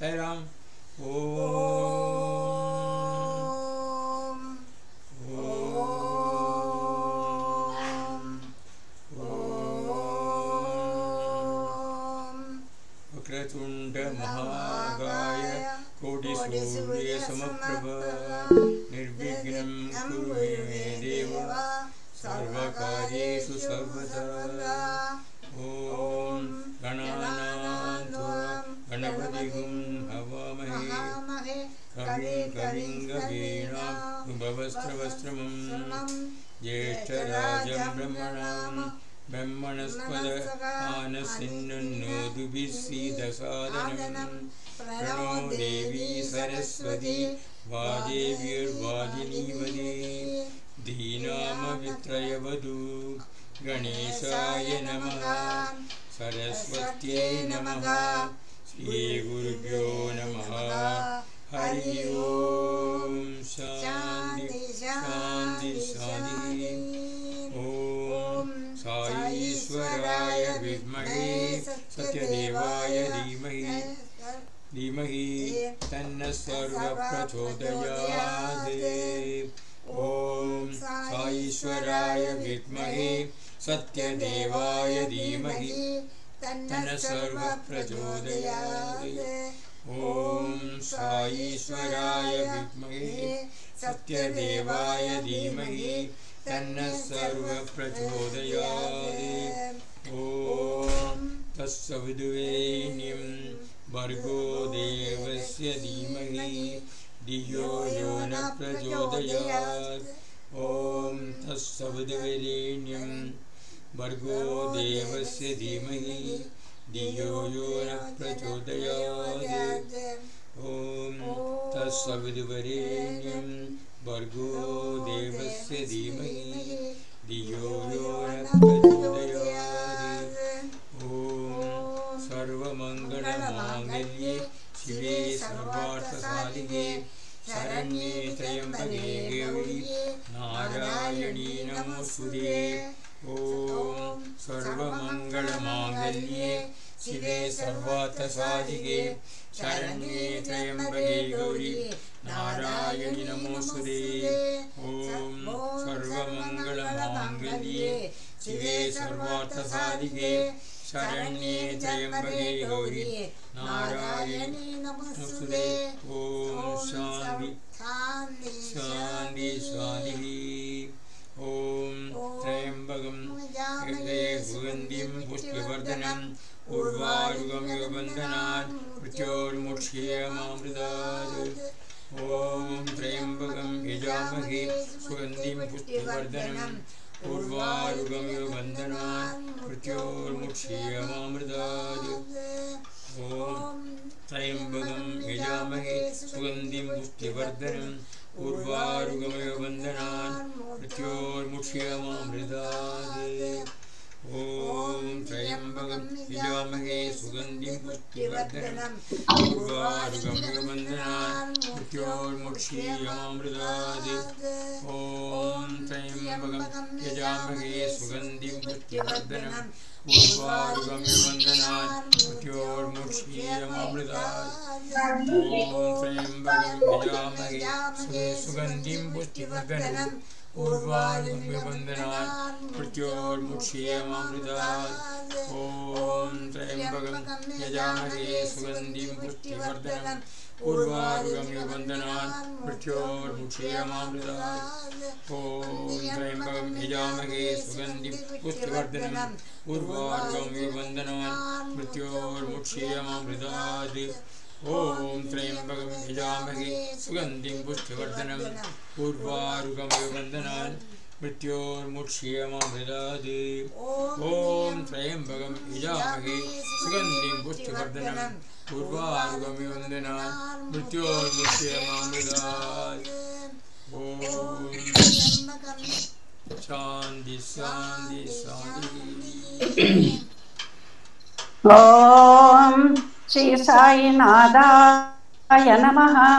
Sairam. Om. Vakratunda Mahagaya Koti Surya Samaprabha Nirvignam Kuru Me Deva Sarvakaryeshu Sarvada. Om Gananatva Ganapatigum Havamahe Kavim Gavinam Ubhavastravastramam Jeshtarajam Brahmanam Brahmanaspada Anasinnannodubhisida Sadanam Prano Devi Saraswati Vadevyur Vadinivadi Dhinama Vitrayavadu Ganeshaya Namaha Saraswatyai Namaha Shri Gurubhyo Namaha Hari Om Shanti Shanti Shanti. Om Sai Ishwaraya Vidmahe Satyadevaya Dhimahi Tanna Sarva Prachodayate. Om Sai Ishwaraya Vidmahe Satyadevaya Dhimahi Tanna Sarva Prachodayate. Om Sai Ishwaraya Vidmahe Satyadevaya Dhimahi Tanna Sarva Prachodayate. Om Tasya Viduvenyam Bhargo Devasya Dhimahi Diyo Yona Prachodayat. Om Tasya Viduvenyam Bhargo Devasya Dhimahi Diyo Yona Prachodayat. Om Tasya Viduvenyam Bhargo Devasya Dhimahi Diyo Yona Prachodayat. Om Sarva Mangala Mangalye Shive Sarvartha Sadhike Saranye Trayambake Gauri Narayani Namostute. Om Sarva Mangala Mangalye Shive Sarvartha Sadhike Saranye Trayambake Gauri Narayani Namostute. Om Sarva Mangala Mangalye Shive Sarvartha Sadhike Saranye Trayambake Gauri Narayani Namostute. Om Shanti Shanti Shanti. Om Trayambagam Yajayate Sugandim Pushpavardhanam Urvarugam Yogabandhanat Mrityormukshayamamritat. Om Trayambagam Yajamahe Sugandim Pushpavardhanam Urvarugam Yogabandhanat Mrityormukshayamamritat. Om Trayambagam Yajamahe Sugandim Pushpavardhanam Urvarugam Yogabandhanat Mrityormukshayamamritat. Om Trayambagam Yajamahe Sugandim Pushpavardhanam Urvarugam Yogabandhanat Mrityormukshayamamritat. Om Trayambagam Yajamahe Sugandim Pushpavardhanam Urvarugam Yogabandhanat Mrityormukshayamamritat. Om Trayambagam Yajamahe Sugandim Pushpavardhanam Urvarugam Yogabandhanat Mrityormukshayamamritat. Om Trayambagam Yajamahe Sugandim Pushpavardhanam Urvarugam Yogabandhanat Mrityormukshayamamritat. Om Trayambagam Yajamahe Sugandim Pushpavardhanam Urvarugam Yogabandhanat Mrityormukshayamamritat. Om Trayambagam Yajamahe Sugandim Pushpavardhanam Urvarugam Yogabandhanat Mrityormukshayamamritat. Om Trayambagam Yajamahe Sugandim Pushpavardhanam Urvarugam Yogabandhanat Mrityormukshayamamritat. Om Shanti Shanti Shanti. Om Shri Sai Nadaya Namaha.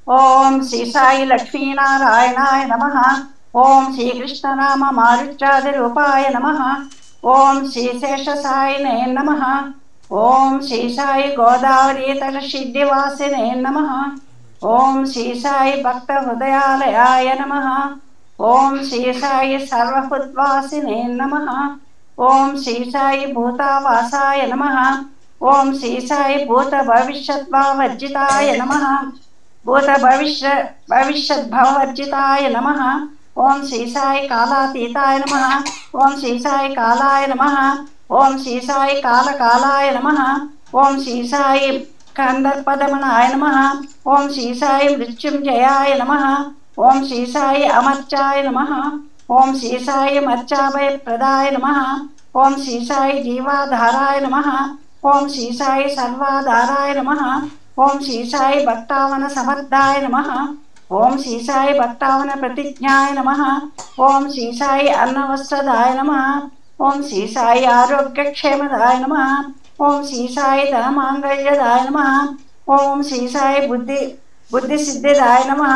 Om Shri Sai Lakshmi Narayana Namaha. Om Shri Krishna Nama Marichadrupaya Namaha. Om Shri Sesha Sai Namaha. ఓం శ్రీ సాయి గోదావరి తట సిద్ధివాసినే నమః. ఓం శ్రీ సాయి భక్త హృదయాలయాయ నమః. ఓం శ్రీ సాయి సర్వహృద్వాసినే నమః. ఓం శ్రీ సాయి భూతావాసాయ నమః. ఓం శ్రీ సాయి భూత భవిష్యద్భావర్జితాయ నమః. భూత భవిష్యద్భావర్జితాయ నమః. ఓం శ్రీ సాయి కాలాతీతాయ నమః. ఓం శ్రీ సాయి కాలాయ నమః. ఓం శ్రీ సాయి కాలాయ నమః. ఓం శ్రీ సాయి కందర్పదమనాయ నమః. ఓం శ్రీ సాయి మృత్యుంజయాయ నమః. ఓం శ్రీ సాయి అమర్చాయ నమః. ఓం శ్రీ సాయి మర్చాభయ ప్రదాయ నమః. ఓం శ్రీ సాయి జీవాధారాయ నమః. ఓం శ్రీ సాయి సర్వాధారాయ నమః. ఓం శ్రీ సాయి భక్తావన సమర్థాయ నమః. ఓం శ్రీ సాయి భక్తావన ప్రతిజ్ఞాయ నమః. ఓం శ్రీ సాయి అన్నవస్త్రదాయ నమః. ఓం శ్రీ సాయి ఆరోగ్యక్షేమదాయ నమః. ఓం శ్రీ సాయి ధనమాంగళ్యదాయ నమః. ఓం శ్రీ సాయి బుద్ధిసిద్ధిదాయ నమః.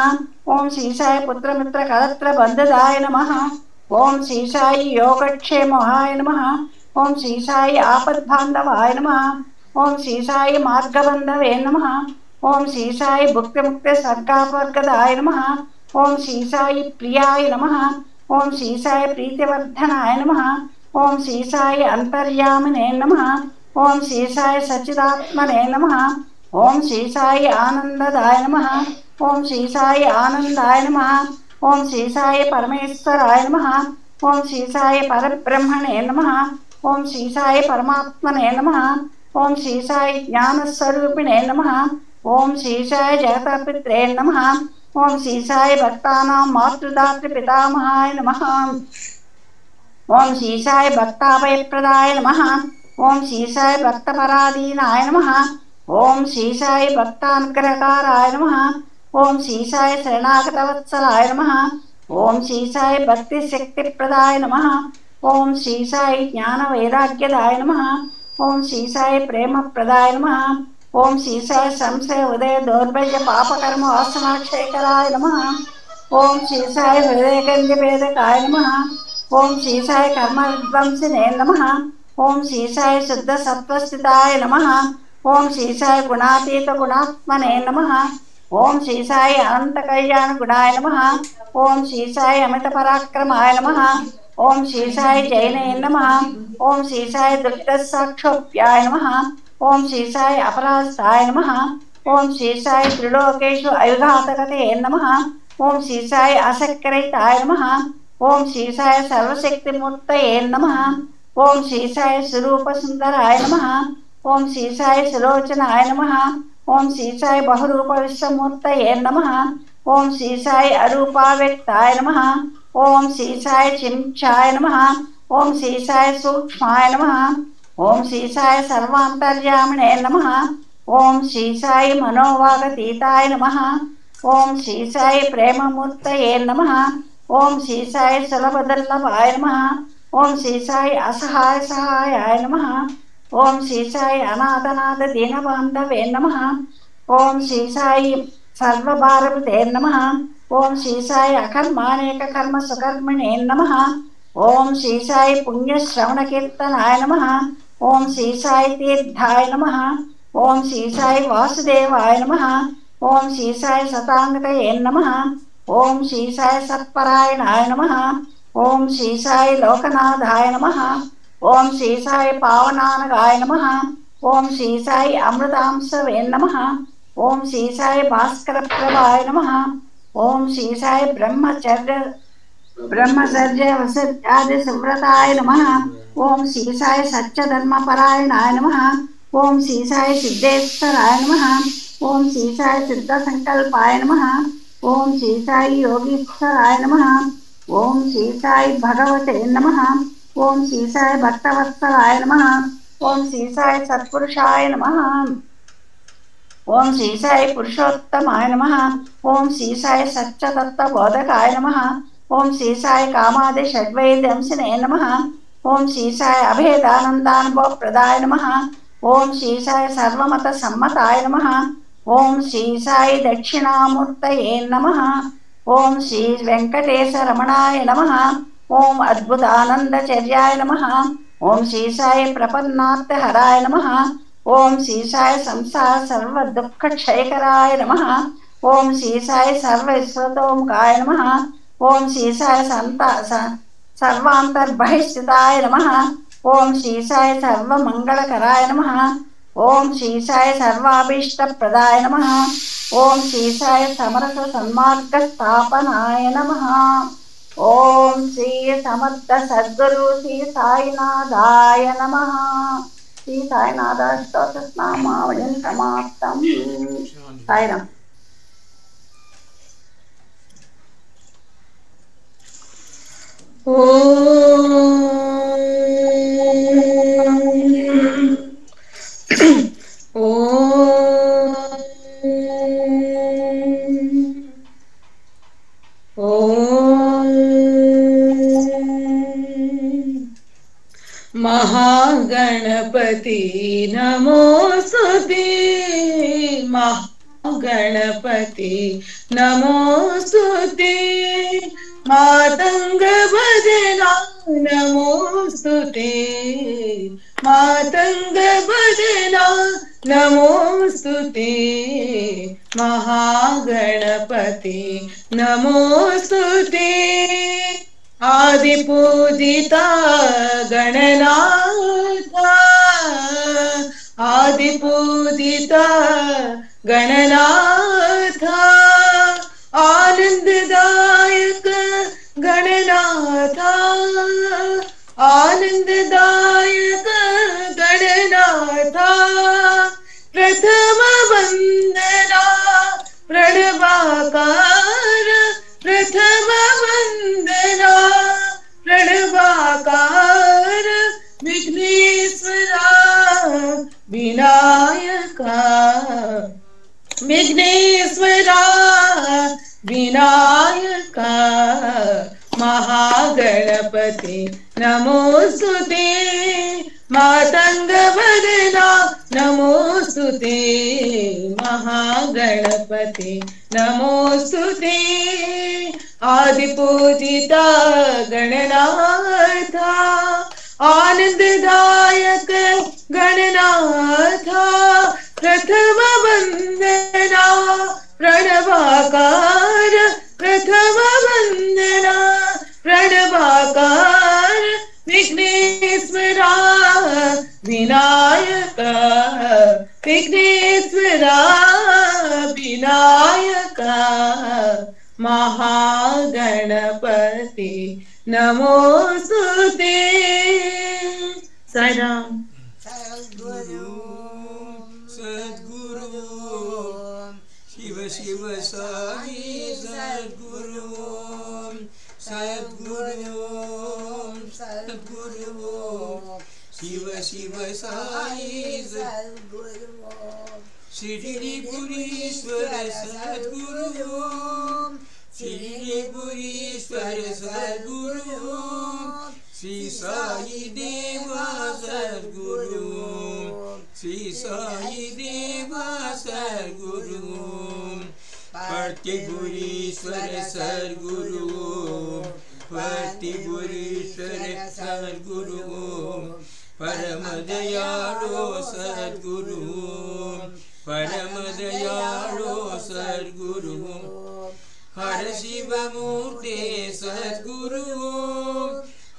ఓం శ్రీ సాయి పుత్రమిత్ర కలత్ర బంధదాయ నమః. ఓం శ్రీ సాయి యోగక్షేమాయ నమః. ఓం శ్రీ సాయి ఆపద్బాంధవాయ నమః. ఓం శ్రీ సాయి మార్గబంధవే నమః. ఓం శ్రీ సాయి భుక్తిముక్తి సర్గాపర్గదాయ నమః. ఓం శ్రీ సాయి ప్రియాయ నమః. ఓం శ్రీ సాయి ప్రీతివర్ధనాయ నమః. ఓం శ్రీ సాయి అంతర్యామినే నమః. ఓం శ్రీ సాయి సచ్చిదాత్మనే నమః. ఓం శ్రీ సాయి ఆనందదాయ నమః. ఓం శ్రీ సాయి ఆనందాయ నమః. ఓం శ్రీ సాయి పరమేశ్వరాయ నమః. ఓం శ్రీ సాయి పరబ్రహ్మణే నమః. ఓం శ్రీ సాయి పరమాత్మనే నమః. ఓం శ్రీ సాయి జ్ఞానస్వరూపిణే నమః. ఓం శ్రీ సాయి జగతపిత్రే నమః. ఓం శ్రీ సాయి భక్తానాం మాతృదాతృ పితామహాయ నమః. ఓం శ్రీ సాయి భక్తాభయప్రదాయ నమః. ఓం శ్రీ సాయి భక్తపరాధీనాయ నమః. ఓం శ్రీ సాయి భక్తానుగ్రహకారాయ నమః. ఓం శ్రీ సాయి శరణాగతవత్సలాయ నమః. ఓం శ్రీ సాయి భక్తి శక్తిప్రదాయ నమః. ఓం శ్రీ సాయి జ్ఞాన వైరాగ్యదాయ నమః. ఓం శ్రీ సాయి ప్రేమప్రదాయ నమః. ఓం శ్రీ సాయి సంశయ ఉదయ దౌర్బల్య పాపకర్మ వాసనాక్షయకరాయ నమః. ఓం శ్రీ సాయి హృదయగంధిభేదకాయ నమః. ఓం శ్రీ సాయి కర్మ విధ్వంసినే నమః. ఓం శ్రీ సాయి శుద్ధ సత్వస్థితాయ నమః. ఓం శ్రీ సాయి గుణాతీత గుణాత్మనే నమః. ఓం శ్రీ సాయి అనంత కళ్యాణ గుణాయ నమః. ఓం శ్రీ సాయి అమిత పరాక్రమాయ నమః. ఓం శ్రీ సాయి జైనే నమః. ఓం శ్రీ సాయి దుర్గ సాక్షోప్యాయ నమః. ఓం శ్రీ సాయి అపరాస్తాయ నమః. ఓం శ్రీ సాయి త్రిలోకేషు అయుఘాతకతే నమః. ఓం శ్రీ సాయి అసక్రయితాయ నమః. ఓం శ్రీ సాయి సర్వశక్తిమూర్తయే నమః. ఓం శ్రీ సాయి స్వరూప సుందరాయ నమః. ఓం శ్రీ సాయి సులోచనాయ నమః. ఓం శ్రీ సాయి బహురూప విశ్వమూర్తయే నమః. ఓం శ్రీ సాయి అరూపావ్యక్తాయ నమః. ఓం శ్రీ సాయి చించాయ నమః. ఓం శ్రీ సాయి సూక్ష్మాయ నమః. ఓం శ్రీ సాయి సర్వాంతర్యామిణే నమః. ఓం శ్రీ సాయి మనోవాగతీతాయ నమః. ఓం శ్రీ సాయి ప్రేమమూర్తయే నమః. ఓం శ్రీ సాయి సులభదుర్లభాయ నమః. ఓం శ్రీ సాయి అసహాయ సహాయాయ నమః. ఓం శ్రీ సాయి అనాథనాథ దీనబాంధవే నమః. ఓం శ్రీ సాయి సర్వభారభృతే నమః. ఓం శ్రీ సాయి అకర్మానేక కర్మ సుకర్మిణే నమః. ఓం శ్రీ సాయి పుణ్యశ్రవణ కీర్తనాయ నమః. ఓం శ్రీ సాయి తీర్థాయ నమః. ఓం శ్రీ సాయి వాసుదేవాయ నమః. ఓం శ్రీ సాయి శతాంగతయే నమః. ఓం శ్రీ సాయి సత్పరాయణాయ నమః. ఓం శ్రీ సాయి లోకనాథాయ నమః. ఓం శ్రీ సాయి పావనానగాయ నమః. ఓం శ్రీ సాయి అమృతాంశవే నమః. ఓం శ్రీ సాయి భాస్కర ప్రభాయ నమః. ఓం శ్రీ సాయి బ్రహ్మచర్య వసత్యాది సువ్రతాయ నమః. ఓం శ్రీ సాయి సత్యధర్మపరాయణాయ నమః. ఓం శ్రీ సాయి సిద్ధేశ్వరాయ నమః. ఓం శ్రీ సాయి సిద్ధ సంకల్పాయ నమః. ఓం శ్రీ సాయి యోగీశ్వరాయ నమః. ఓం శ్రీ సాయి భగవతే నమః. ఓం శ్రీ సాయి భక్తవత్సలాయ నమః. ఓం శ్రీ సాయి సత్పురుషాయ నమః. ఓం శ్రీ సాయి పురుషోత్తమాయ నమః. ఓం శ్రీ సాయి సత్యతత్వ బోధకాయ నమః. ఓం శ్రీ సాయి కామాది షడ్వైద్యంసినే నమః. ఓం శ్రీ సాయి అభేదానందానుభవ ప్రదాయ నమః. ఓం శ్రీ సాయి సర్వమత సమ్మతాయ నమః. ఓం శ్రీ సాయి దక్షిణామూర్తయే నమః. ఓం శ్రీ వెంకటేశ రమణాయ నమః. ఓం అద్భుతానందచర్యాయ నమః. ఓం శ్రీ సాయి ప్రపన్నార్థహరాయ నమః. ओम श्री साई संसार सर्व दुख क्षयकराय नमः। ओम श्री साई सर्व ईश्वरोमकाय नमः। ओम श्री साई सर्वांतर बहिष्ठिताय नमः। ओम श्री साई सर्व मंगलकराय नमः। ओम श्री साई सर्वाभीष्ट प्रदाय नमः। ओम श्री साई समरस सन्मार्ग स्थापनाय नमः। ओम श्री समर्थ सद्गुरु श्री साईनाथाय नमः। श्री साईनाथ स्तोत्र नामावलिं समाप्तम्। साईराम। महागणपति नमोस्तुते, महागणपति नमोस्तुते, मातंग भजना नमोस्तुते, मातंग भजना नमोस्तुते, महागणपति नमोस्तुते, आदिपूजिता गणनाथा, आदिपूजिता गणनाथा, आनंददायक गणनाथा, आनंददायक गणनाथा, प्रथम वंदना प्रणवाकार, प्रथम वंदना प्रणवाकार, विघ्नेश्वरा विनायका, विघ्नेश्वरा विनायका, महागणपति नमोस्तुते, मातंग भजना नमोस्तुते, महागणपति नमोस्तुते, आदिपूजिता गणनाथा, आनंददायक गणनाथा, प्रथम वंदना प्रणवाकार, प्रथम वंदना प्रणवाकार, विघ्नेश्वरा विनायका, विघ्नेश्वरा विनायका, महागणपति नमोस्तुते। साईराम। सद्गुरु सद्गुरु शिव शिव साई सद्गुरु, सद्गुरु सद्गुरु शिव शिव साई सद्गुरु, शिरडीपुरीश्वर सद्गुरु, शिरडीपुरीश्वर सद्गुरु, श्री साई देवा सद्गुरु, श्री साई देवा सद्गुरु, प्रतिपुरीश्वर सद्गुरु, प्रतिपुरीश्वर सद्गुरु, परम दयाळु सद्गुरु, परम दयाळु सद्गुरु, हर शिव मूर्ते सद्गुरु,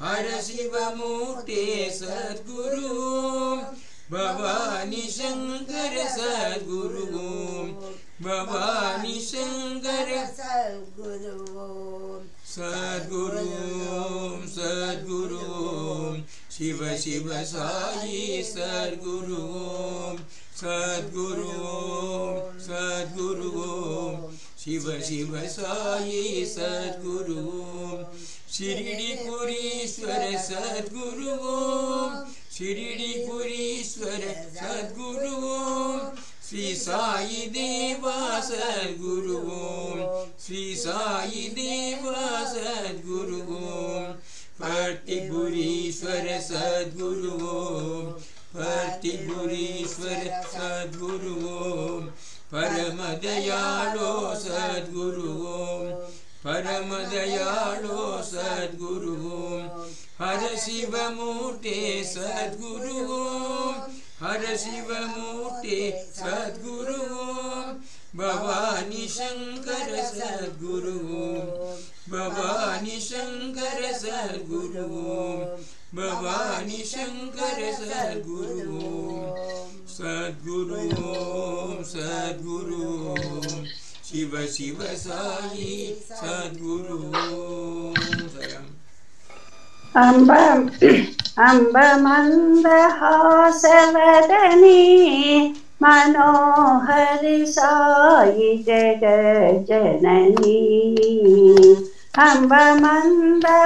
हर शिव मूर्ते सद्गुरु, भवानी शंकर सद्गुरु, भवानी शंकर सद्गुरु, सद्गुरु सद्गुरु शिव शिव साई सद्गुरु, सद्गुरु सद्गुरु शिव शिव साई सद्गुरु, शिरडीपुरीश्वर सद्गुरु, शिरडीपुरीश्वर सद्गुरु, श्री साई देवा सद्गुरु, श्री साई देवा सद्गुरु, प्रतिपुरीश्वर सद्गुरु, प्रतिपुरीश्वर सद्गुरु, परम दयाळु सद्गुरु, परम दयाळु सद्गुरु, हर शिव मूर्ते सद्गुरु, हर शिव मूर्ति सद्गुरु ओम भवानी शंकर सद्गुरु ओम भवानी शंकर सद्गुरु ओम भवानी शंकर सद्गुरु ओम सद्गुरु ओम सद्गुरु ओम शिव शिव साई सद्गुरु ओम स्वयं अम्ब मंदहासवदनी मनोहरि साई जगज्जननी अम्ब मंदहासवदनी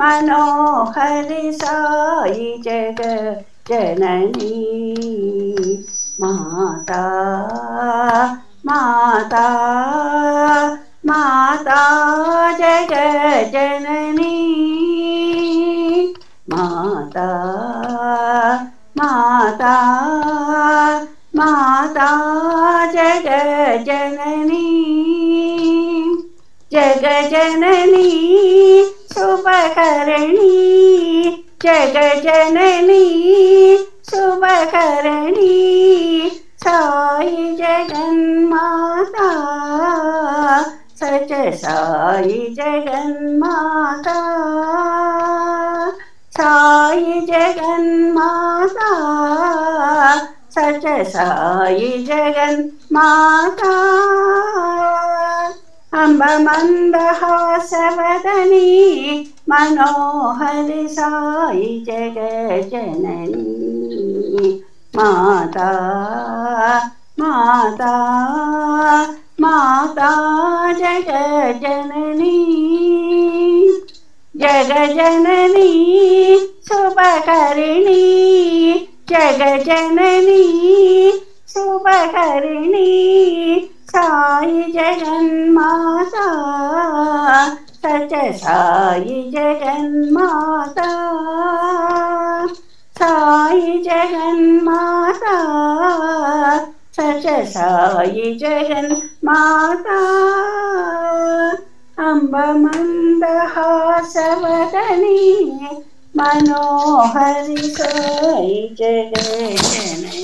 मनोहरि साई जगज्जननी माता माता माता जगज्जननी माता माता माता जगज्जननी जगज्जननी शुभकरणी जगज्जननी शुभकरणी साई जगन्माता सच साई जगन्माता साई जगन्माता सच साई जगन्माता अम्ब मंदहासवदनी मनोहरि साई जगज्जननी माता माता माता जगज्जननी जगज्जननी शुभकरिणी जगज्जननी शुभकरिणी साई जगन्माता सच साई जगन्माता साई जगन्माता सच साई जगन्माता अम्ब मंदहासवदनी मनोहरि साई जगज्जननी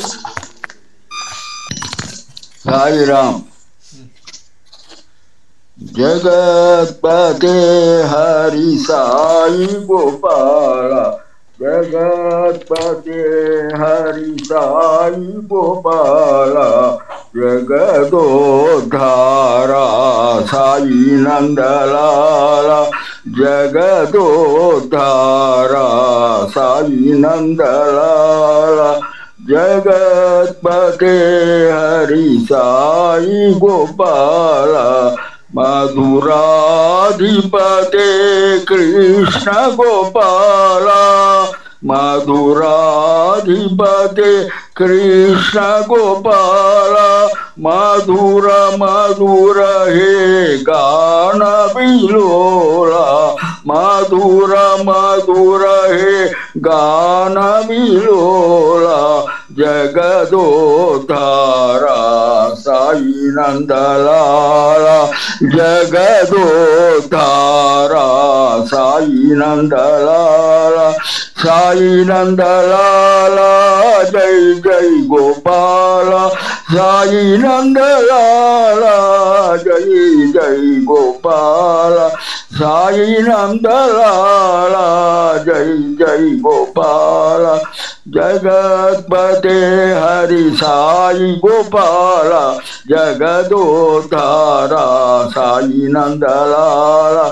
साई राम जगतपते हरि साई गोपाला जगतपते हरि साई गोपाला जगदोद्धारा साई नंदलाला जगदोद्धारा साई नंदलाला जगतपते हरि साई गोपाला मधुराधिपते कृष्ण गोपाला मधुराधिपते कृष्ण गोपाला मधुर मधुर हे गान बिलोला मधुर मधुर हे गान बिलोला जगदोद्धारा साई नंदलाला जगदोद्धारा साई नंदलाला साई नंदलाला जय जय गोपाला साई नंदलाला जय जय गोपाला साई नंदलाला जय जय गोपाला जगतपते हरि साई गोपाला जगदोद्धारा साई नंदलाला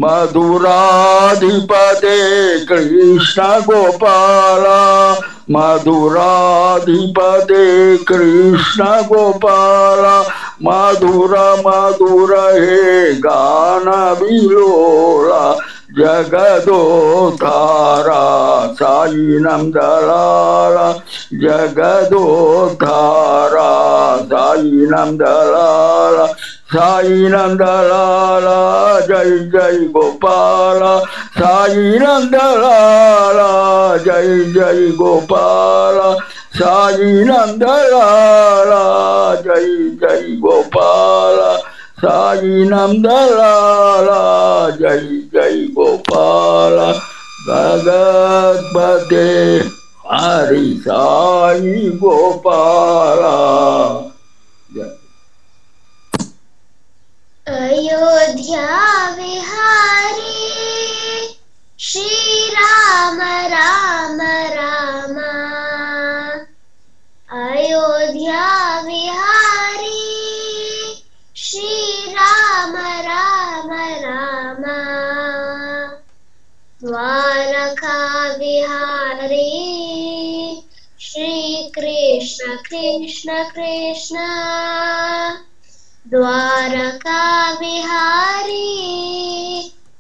मधुराधिपते कृष्ण गोपाला मधुराधिपते कृष्ण गोपाला मधुर मधुर हे गान बिलोला जगदोद्धारा साई नंदलाला जगदोद्धारा साई नंदलाला साई नंदलाला जय जय गोपाला साई नंदलाला जय जय गोपाला साई नंदलाला जय जय गोपाला साई नंदलाला जय जय गोपाला जगतपते हरि साई गोपाला। अयोध्या विहारी श्री राम राम राम। अयोध्या विहारी श्री राम राम राम। द्वारका विहारी श्री कृष्ण कृष्ण कृष्ण। द्वारका विहारी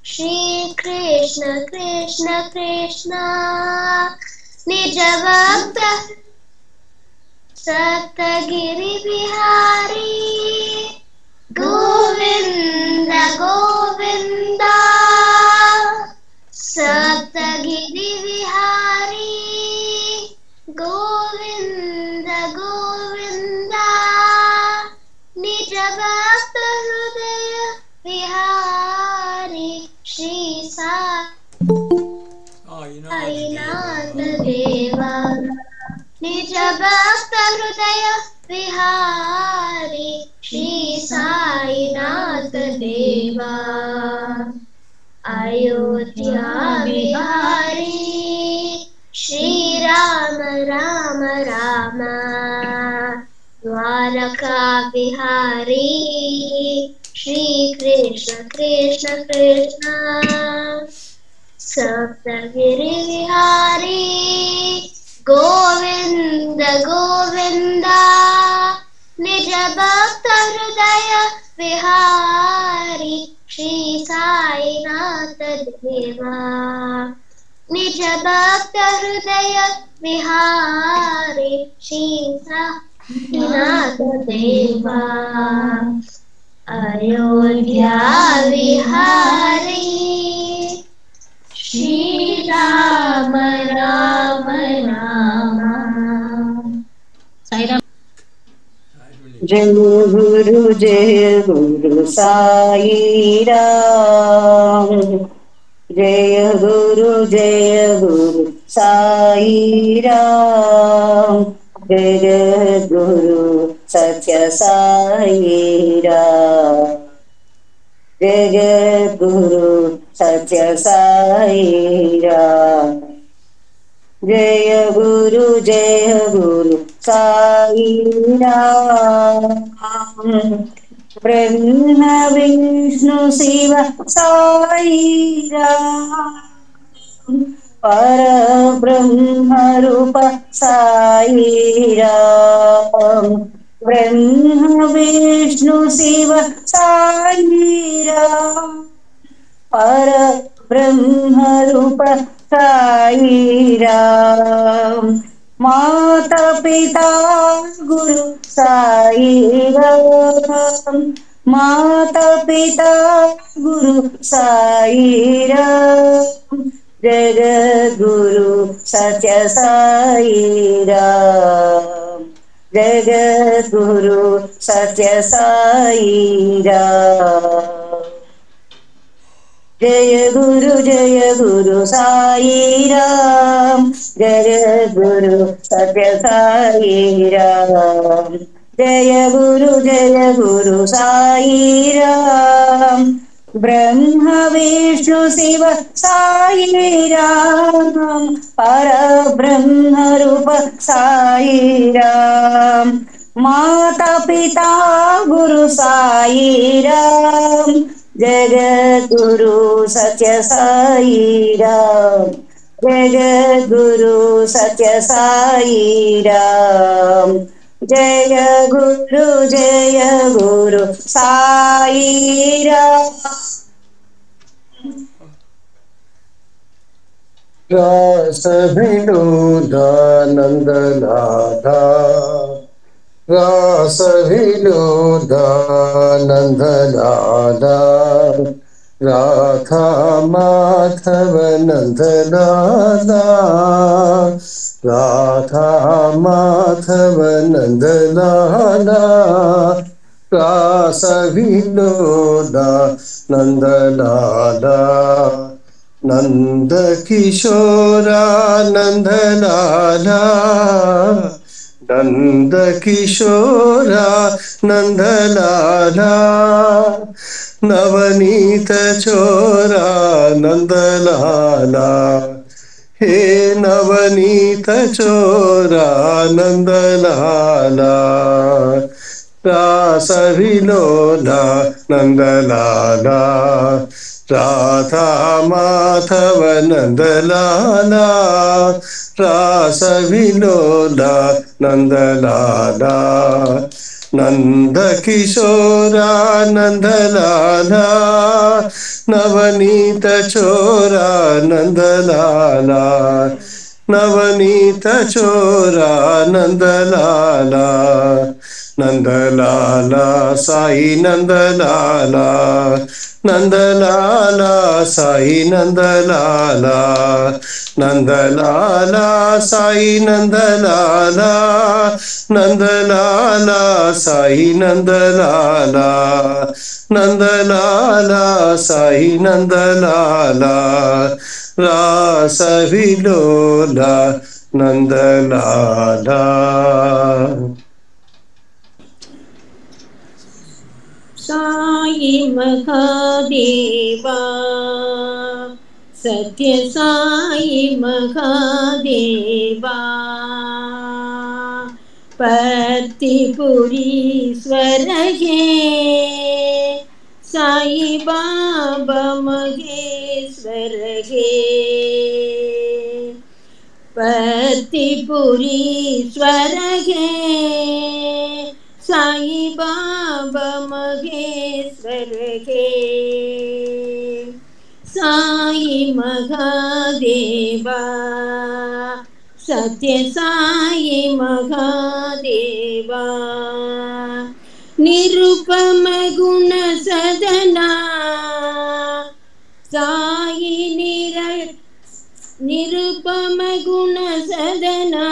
श्री कृष्ण कृष्ण कृष्ण। निज भक्त सप्तगिरि बिहारी गोविंद गोविंद। सप्तगिरि बिहारी गोविंद गोविंद। निज भक्त हृदय विहारी श्री साईनाथ देवा। निज भक्त हृदय विहारी श्री साईनाथ देवा। अयोध्या विहारी श्री राम राम राम। द्वारका विहारी श्री कृष्ण कृष्ण कृष्ण। सप्तगिरि विहारी गोविंद गोविंद। निज भक्त हृदय विहारी श्री साईनाथ देवा। निज भक्त हृदय विहारी श्री साईनाथ देवा। अयोध्या विहारी श्री राम राम राम। जय गुरु साई राम। जय गुरु साई राम। जय गुरु सत्य साई राम। जय गुरु सत्य साई राम। जय गुरु साई राम। ब्रह्म विष्णु शिव साई राम। पर ब्रह्म रूप साई राम। ब्रह्म विष्णु शिव साई राम। पर ब्रह्म रूप साई राम। माता पिता गुरु साई राम। माता पिता गुरु साई राम। जगत गुरु सत्य साई राम। जगत गुरु सत्य साई राम। जय गुरु साई राम। जय गुरु सत्य साई राम। जय गुरु साई राम। ब्रह्म विष्णु शिव साई राम। पर ब्रह्म रूप साई राम। माता पिता गुरु साई राम। जगत गुरु सत्य साई राम। जगत गुरु सत्य साई राम। जय गुरु साई राम। रास विनोदानंद लाधा। रास विनोदानंद लाधा। राधा माधव नंद लाधा। राधा माधव नंद लाधा। रास विनोदानंद लाधा। नंद किशोरा नंदलाला नंद किशोरा नंदलाला नवनीत चोरा नंदलाला हे नवनीत चोरा नंदलाला रासविलोला नंदलाला राधा माधव नंदलाला रासविलोला नंदलाला नंद किशोरा नंदलाला नवनीत चोरा नंदलाला नवनीत चोरा नंदलाला नंदलाला साई नंदलाला नंदलाला साई नंदलाला नंदलाला साई नंदलाला नंदलाला साई नंदलाला नंदलाला साई नंदलाला रासविलोला नंदलाला साई महादेवा सत्य साई महादेवा पत्तिपुरीश्वर हे साई बाबा महेश्वर हे पत्तिपुरीश्वर हे साई बाबा महेश्वर हे साई महादेवा सत्य साई महादेवा निरुपम गुण सदना साई निरुपम गुण सदना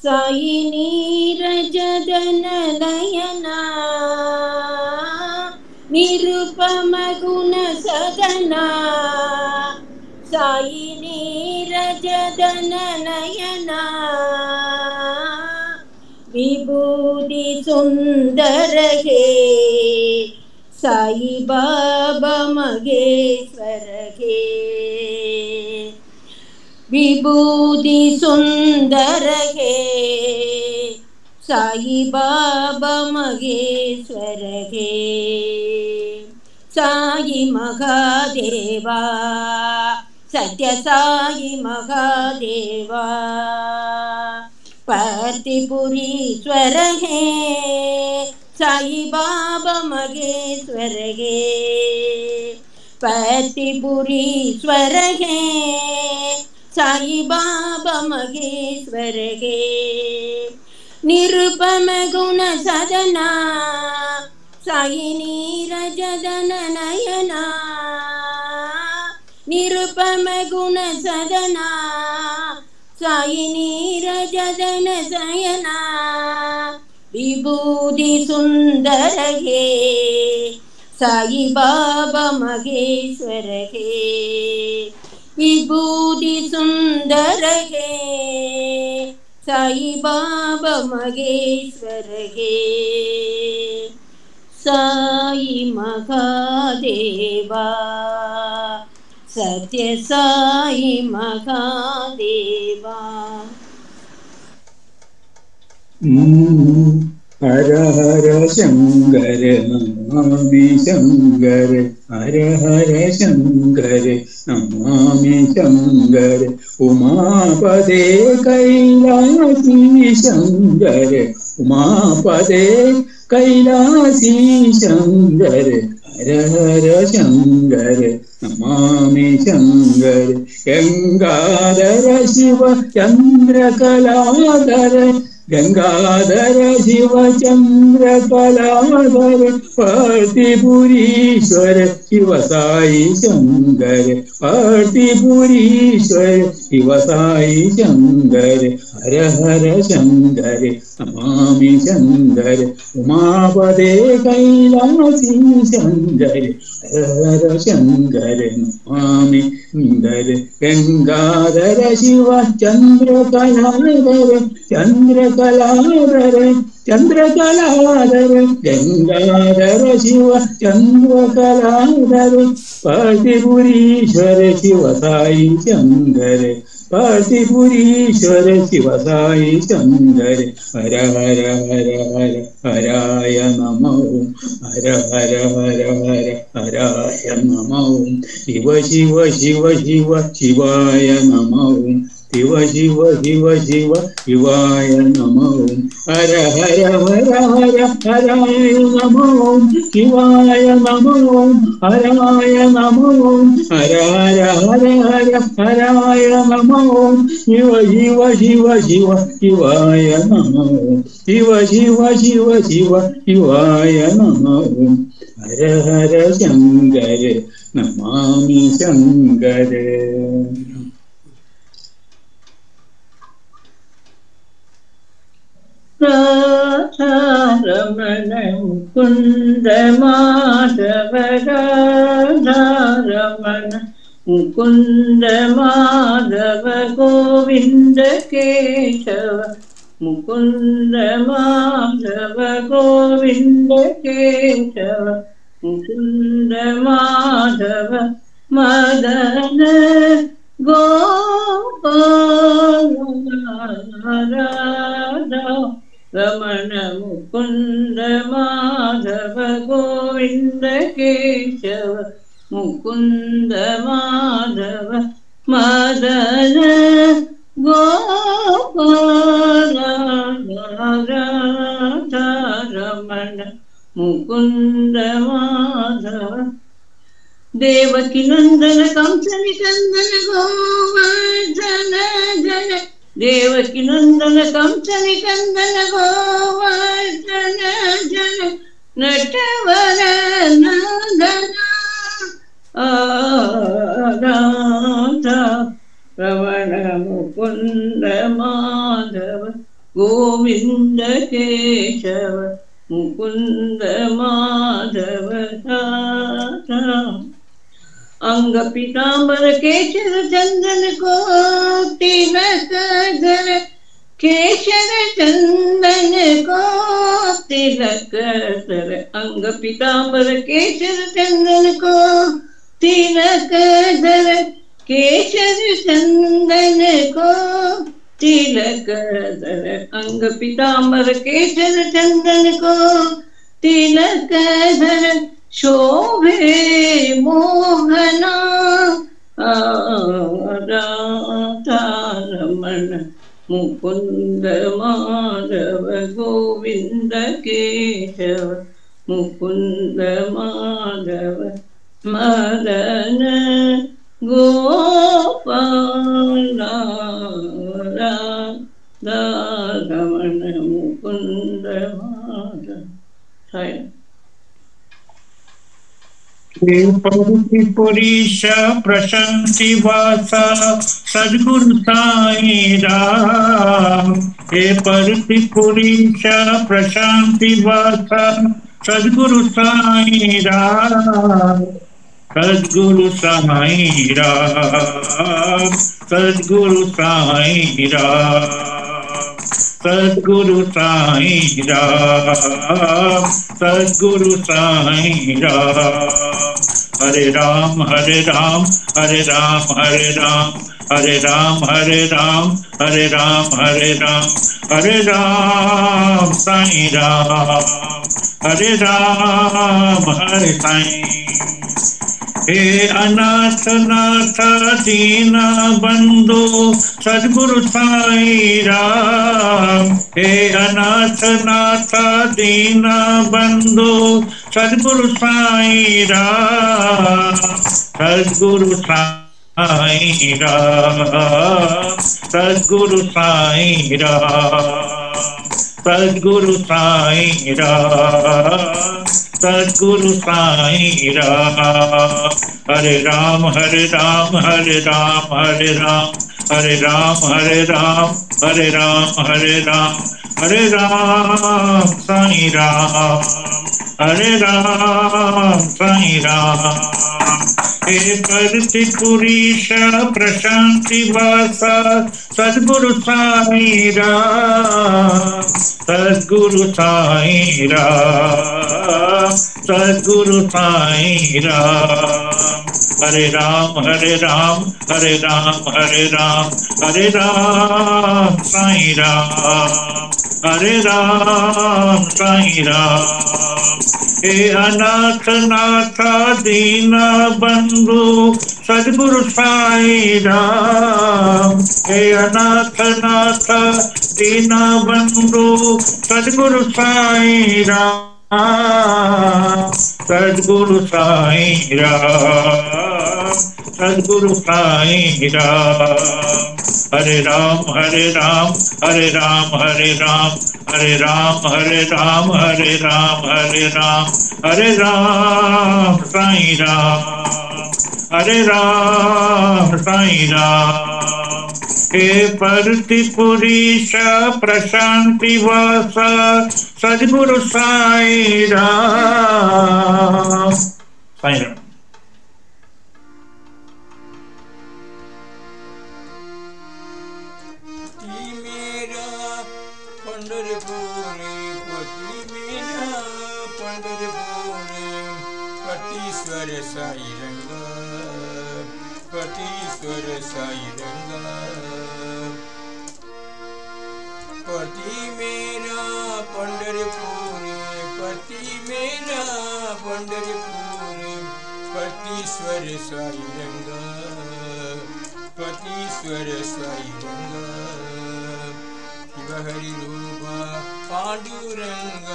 साई नीरजदन नयना निरुपम गुण सदना साई नीरजदन नयना विभूति सुंदर हे साई बाबा महेश्वर हे विभूति सुंदर हे साई बाबा महेश्वर हे साई महादेवा सत्य साई महादेवा पत्तिपुरीश्वर हे साई बाबा महेश्वर हे पत्तिपुरीश्वर हे साई बाबा महेश्वर हे निरुपम गुण सदना साई नीरजदन नयना निरुपम गुण सदना साई नीरजदन नयना विभूति सुंदर हे साई बाबा महेश्वर हे विभूति सुंदर हे साई बाबा महेश्वर हे साई महादेवा सत्य साई महादेवा हर हर शंकर नमामि शंकर हर हर शंकर नमामि शंकर उमापदे कैलासी शंकर उमापदे कैलासी शंकर हर हर शंकर नमामि शंकर गंगाधर शिव चंद्र कलाधर गंगाधर शिव चंद्र कलाधर पार्थिपुरीश्वर शिव साई शंकर पार्थिपुरीश्वर शिव साई शंकर हर हर शंकर नमामि शंकर उमापदे कैलासी शंकर हर हर शंकर नमामि शंकर गंगाधर शिव चंद्र कलाधर चंद्रकलाधर गंगाधर शिव चंद्रकलाधर पार्थिपुरीश्वर शिव साई शंकर पार्थिपुरीश्वर शिव साई शंकर हर हर हर हर हराय नमो हर हर हर हर हराय नमो शिव शिव शिव शिव शिवाय नमो शिव शिव शिव शिव शिवाय नमो हर हर हर हर हराय नमो शिवाय नमो हराय नमो हर हर हर हर हराय नमो शिव शिव शिव शिव शिवाय नमो शिव शिव शिव शिव शिवाय नमो हर हर शंकर नमामि शंकर राधारमण मुकुंद माधव राधारमण मुकुंद माधव गोविंद केशव मुकुंद माधव गोविंद केशव मुकुंद माधव मदन गोपाल राधा रमण मुकुंद माधव गोविंद केशव मुकुंद माधव मदन गोपाल राधा रमण मुकुंद माधव देवकी नंदन कंसनि कंदन गोवर्धन जन देवकी नंदन कंसनि कंदन गोवर्धन जन नटवर नंदन राधा रमण मुकुंद माधव गोविंद केशव मुकुंद माधव राधा अंग पीतांबर केशर चंदन को तिलक धर केशर चंदन को तिलक धर अंग पीतांबर केशर चंदन को तिलक धर केशर चंदन को तिलक धर अंग पीतांबर केशर चंदन को तिलक धर शोभे मोहना राधा रमण मुकुंद माधव गोविंद केशव मुकुंद माधव मदन गोपाल राधा रमण मुकुंद माधव पुरीश प्रशंति वासा सद्गुरु साईं राम हे परति पुरीश प्रशांति वासा सद्गुरु साईं राम सद्गुरु साईं राम सद्गुरु साईं राम सद्गुरु साईं राम सद्गुरु साईं राम हरे राम हरे राम हरे राम हरे राम हरे राम हरे राम हरे राम हरे राम हरे राम साईं राम हरे राम हरे साईं हे अनाथ नाथ दीन बंधु सद्गुरु साईं राम हे अनाथ नाथ दीन बंधु सद्गुरु साईं राम सद्गुरु साईं राम सद्गुरु साईं राम सद्गुरु साईं राम, सद्गुरु साईं राम। हरे राम हरे राम हरे राम हरे राम, हरे राम हरे राम हरे राम हरे राम, हरे राम साईं राम, हरे राम साईं राम। हे परति पुरीश प्रशांति वासा सद्गुरु साईं राम, सद्गुरु साईं राम, सद्गुरु साईं राम। हरे राम हरे राम हरे राम हरे राम, हरे राम साईं राम, हरे राम साईं राम। हे अनाथ नाथ दीन बंधु सद्गुरु साईं राम, हे अनाथ नाथ दीन बंधु सद्गुरु साईं राम, सद्गुरु साईं राम, सद्गुरु साईं राम। हरे राम हरे राम हरे राम हरे राम, हरे राम हरे राम हरे राम हरे राम, हरे राम साईं राम, हरे राम साईं राम। हे परति पुरीश प्रशांति वासा सद्गुरु साईं राम, साईं राम। पतीश्वर साई रंगा, शिव हरि रूप पांडुरंग,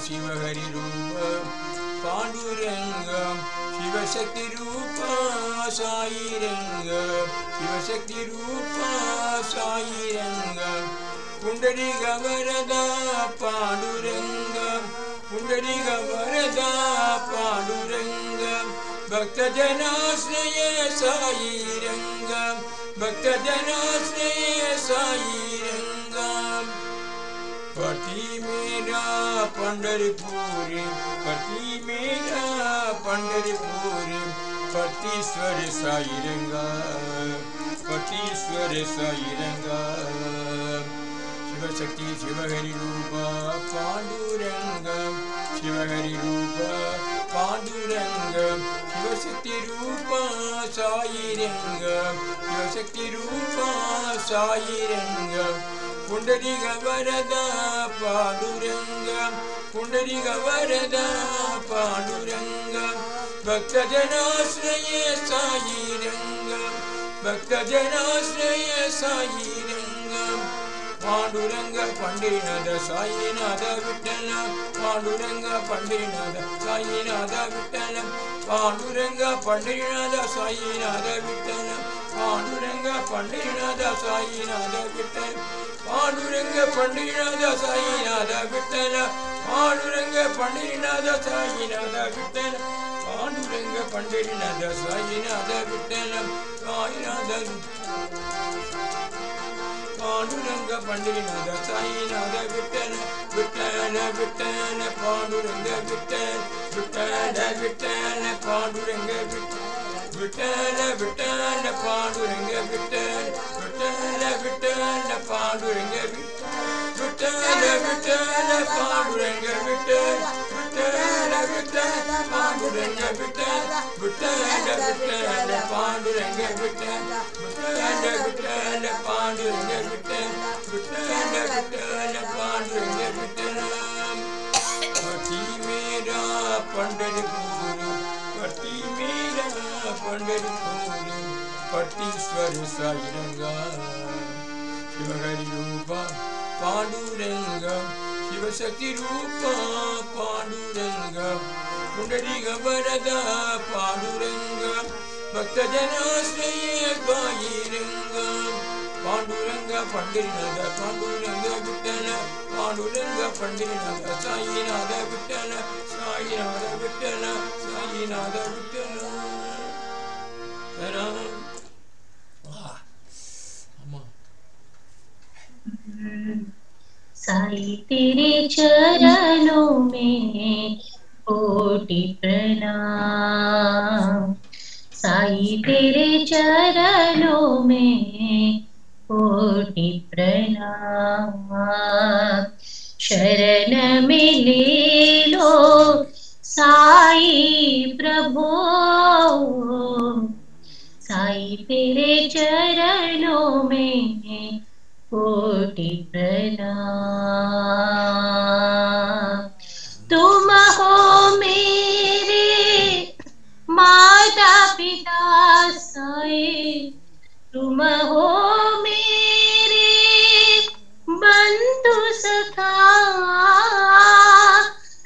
शिव हरि रूप पांडुरंग, शिव शक्ति रूप साई रंग, शिव शक्ति रूप साई रंग। पुंडरीक वरदा पांडुरंग, पुंडरीक वरदा पांडुरंग, भक्त जनाश्रय साई रंग, भक्त जनाश्रय साई रंग। पति मेरा पंढरपुरी, पति मेरा पंढरपुरी, पतीश्वर साई रंगा, पतीश्वर साई रंगा। शिव शक्ति शिव हरि रूप पांडुरंग, शिव हरि रूप पांडुरंग, शिव शक्ति रूप साई रंग, शिव शक्ति रूप साई रंग। पुंडरीक वरदा पांडुरंग, पुंडरीक वरदा पांडुरंग, भक्त जनाश्रय साई रंग, भक्त जनाश्रय साई रंग। पांडुरंग पंडिनाथ साईनाथ विठ्ठल, पांडुरंग पंडिनाथ साईनाथ विठ्ठल, पांडुरंग पंडिनाथ साईनाथ विठ्ठल, पांडुरंग पंडिनाथ साईनाथ विठ्ठल, पांडुरंग पंडिनाथ साईनाथ विठ्ठल, पांडुरंग पंडिनाथ साईनाथ विठ्ठल, पांडुरंग पंडिनाथ साईनाथ विठ्ठल, साईनाथ पांडुरंग पंडिनाथ साईनाथ विठ्ठल, विठ्ठल विठ्ठल पांडुरंग विठ्ठल, विठ्ठल विठ्ठल पांडुरंग विठ्ठल, विठ्ठल विठ्ठल पांडुरंग विठ्ठल, विठ्ठल विठ्ठल पांडुरंग विठ्ठल, विठ्ठल विठ्ठल पांडुरंग विठ्ठल, विठ्ठल विठ्ठल पांडुरंग विठ्ठल, विठ्ठल विठ्ठल पांडुरंग विठ्ठल, विठ्ठल विठ्ठल पांडुरंग विठ्ठल, विठ्ठल विठ्ठल पांडुरंग विठ्ठल। पति मेरा पंढरपुरी, पति मेरा पंढरपुरी, पतीश्वर साई रंगा। शिव हरि रूप पांडुरंग, शिव शक्ति रूप पांडुरंग, पुंडरीक वरदा पांडुरंग, भक्त जनाश्रय साई रंग, पांडुरंग पंढरीनाथ पांडुरंग विठ्ठल पांडुरंग पंढरीनाथ साईनाथ विठ्ठल साईनाथ विठ्ठल साईनाथ विठ्ठल साई तेरे चरणों में कोटि प्रणाम, साई तेरे चरणों में कोटि प्रणाम। शरण में ले लो साई प्रभु, साई तेरे चरणों में कोटि प्रणाम। तुम हो मेरे माता पिता साई, तुम हो मेरे बंधु सखा,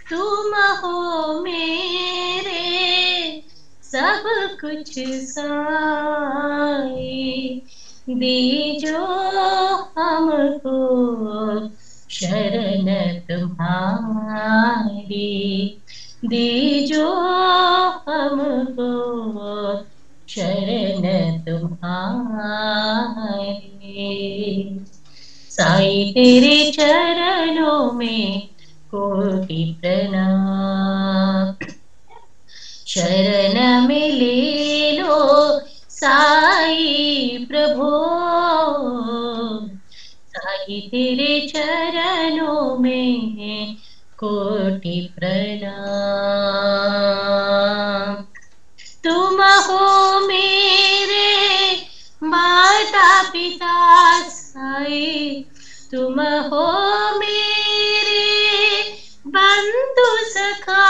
तुम हो मेरे सब कुछ साई। दीजो हमको शरण तुम्हारी, दीजो हमको शरण तुम्हारी। साई तेरे चरणों में कोटि प्रणाम, शरण में ले लो साई प्रभु, साई तेरे चरणों में कोटि प्रणाम। तुम हो मेरे माता पिता साई, तुम हो मेरे बंधु सखा,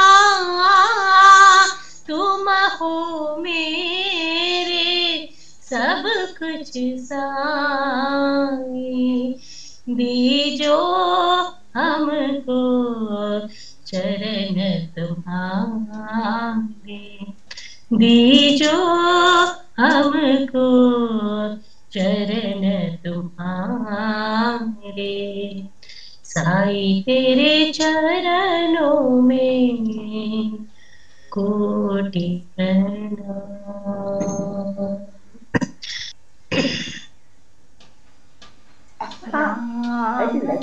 तुम हो मेरे सब कुछ साई। दीजो हमको चरण तुम्हारे, दीजो हमको चरण तुम्हारे। साई तेरे चरणों में कोटि प्रणाम।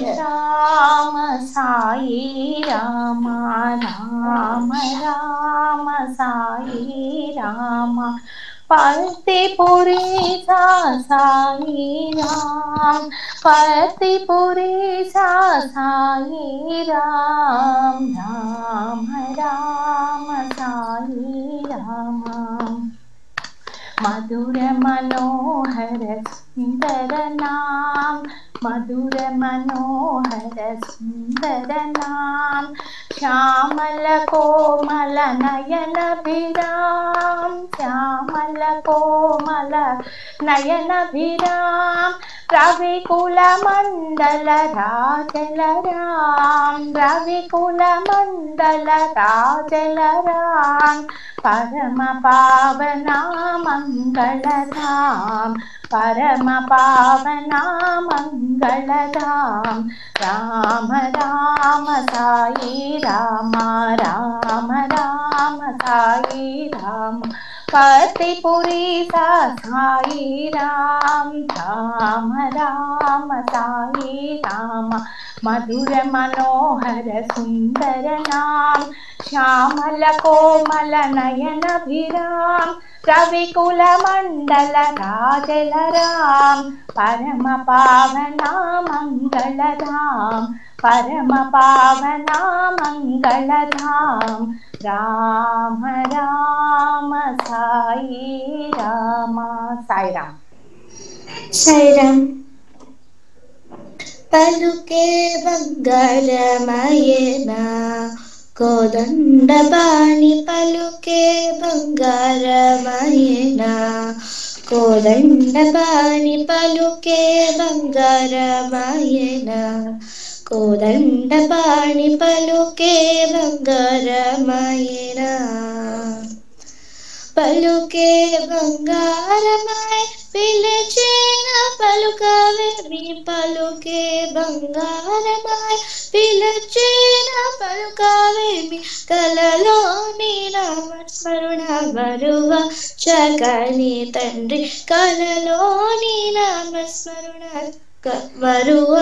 राम साई राम, राम राम साई राम, परतिपुरी साई राम, परतिपुरी साई राम, राम राम साई राम। मधुर मनोहर सुंदर नाम, मधुर मनोहर सुंदर नाम, श्यामल कोमल नयन भिराम, श्यामल कोमल नयन भिराम, रविकुल मंडल राजल राम, रविकुल मंडल राजल राम, परम पावना मंगल धाम, परम पावना मंगल धाम। राम राम साई राम, राम राम साई राम, परतिपुरी साई राम, राम राम साई राम। मधुर मनोहर सुंदर नाम, श्यामल कोमल नयन भिराम, रविकुल मंडल राजल राम, परम पावना मंगल धाम, परम पावना मंगल धाम। राम राम साई राम, साई राम। साई राम। पलुके बंगारमयेना कोदंडपाणि, पलुके बंगारमयेना कोदंडपाणि, पलुके बंगारमयेना कोदंडपाणि, पलुके बंगारमयेना। पलुके बंगारमय పిలిచిన పలుకవేమి పలుకే బంగారమాయ పిలిచిన పలుకవేమి కలలోని నామస్మరణ బరువ చకని తండ్రి కలలోని నామస్మరణ వరువ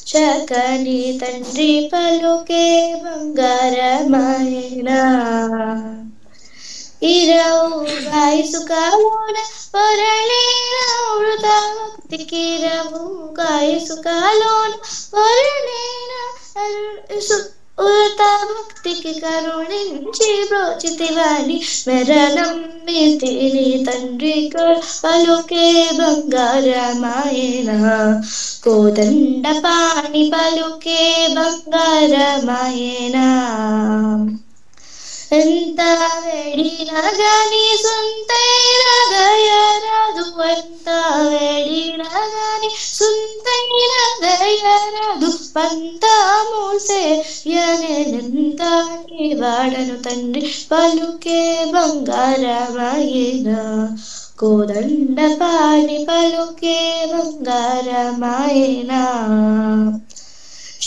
చకని తండ్రి పలుకే బంగారమాయనా ఇరవుగా ఇసుకలోన పొరలేన వృత భక్తికిరవుగా ఇసుకలోన పొరలేన వృత భక్తికి కరుణించి బ్రోచితివాని మెరనమ్మితిని తండ్రి పలుకే బంగారమాయన కోదండ పాణి పలుకే బంగారమాయన ఎంత వేడినా గాని సొంతైన దయరాదు ఎంత వేడినా గాని సొంతైన దయరాదు పంత మూసే యనెంత వాడను తండ్రి పలుకే బంగారమాయన కోదండ పాణి పలుకే బంగారమాయన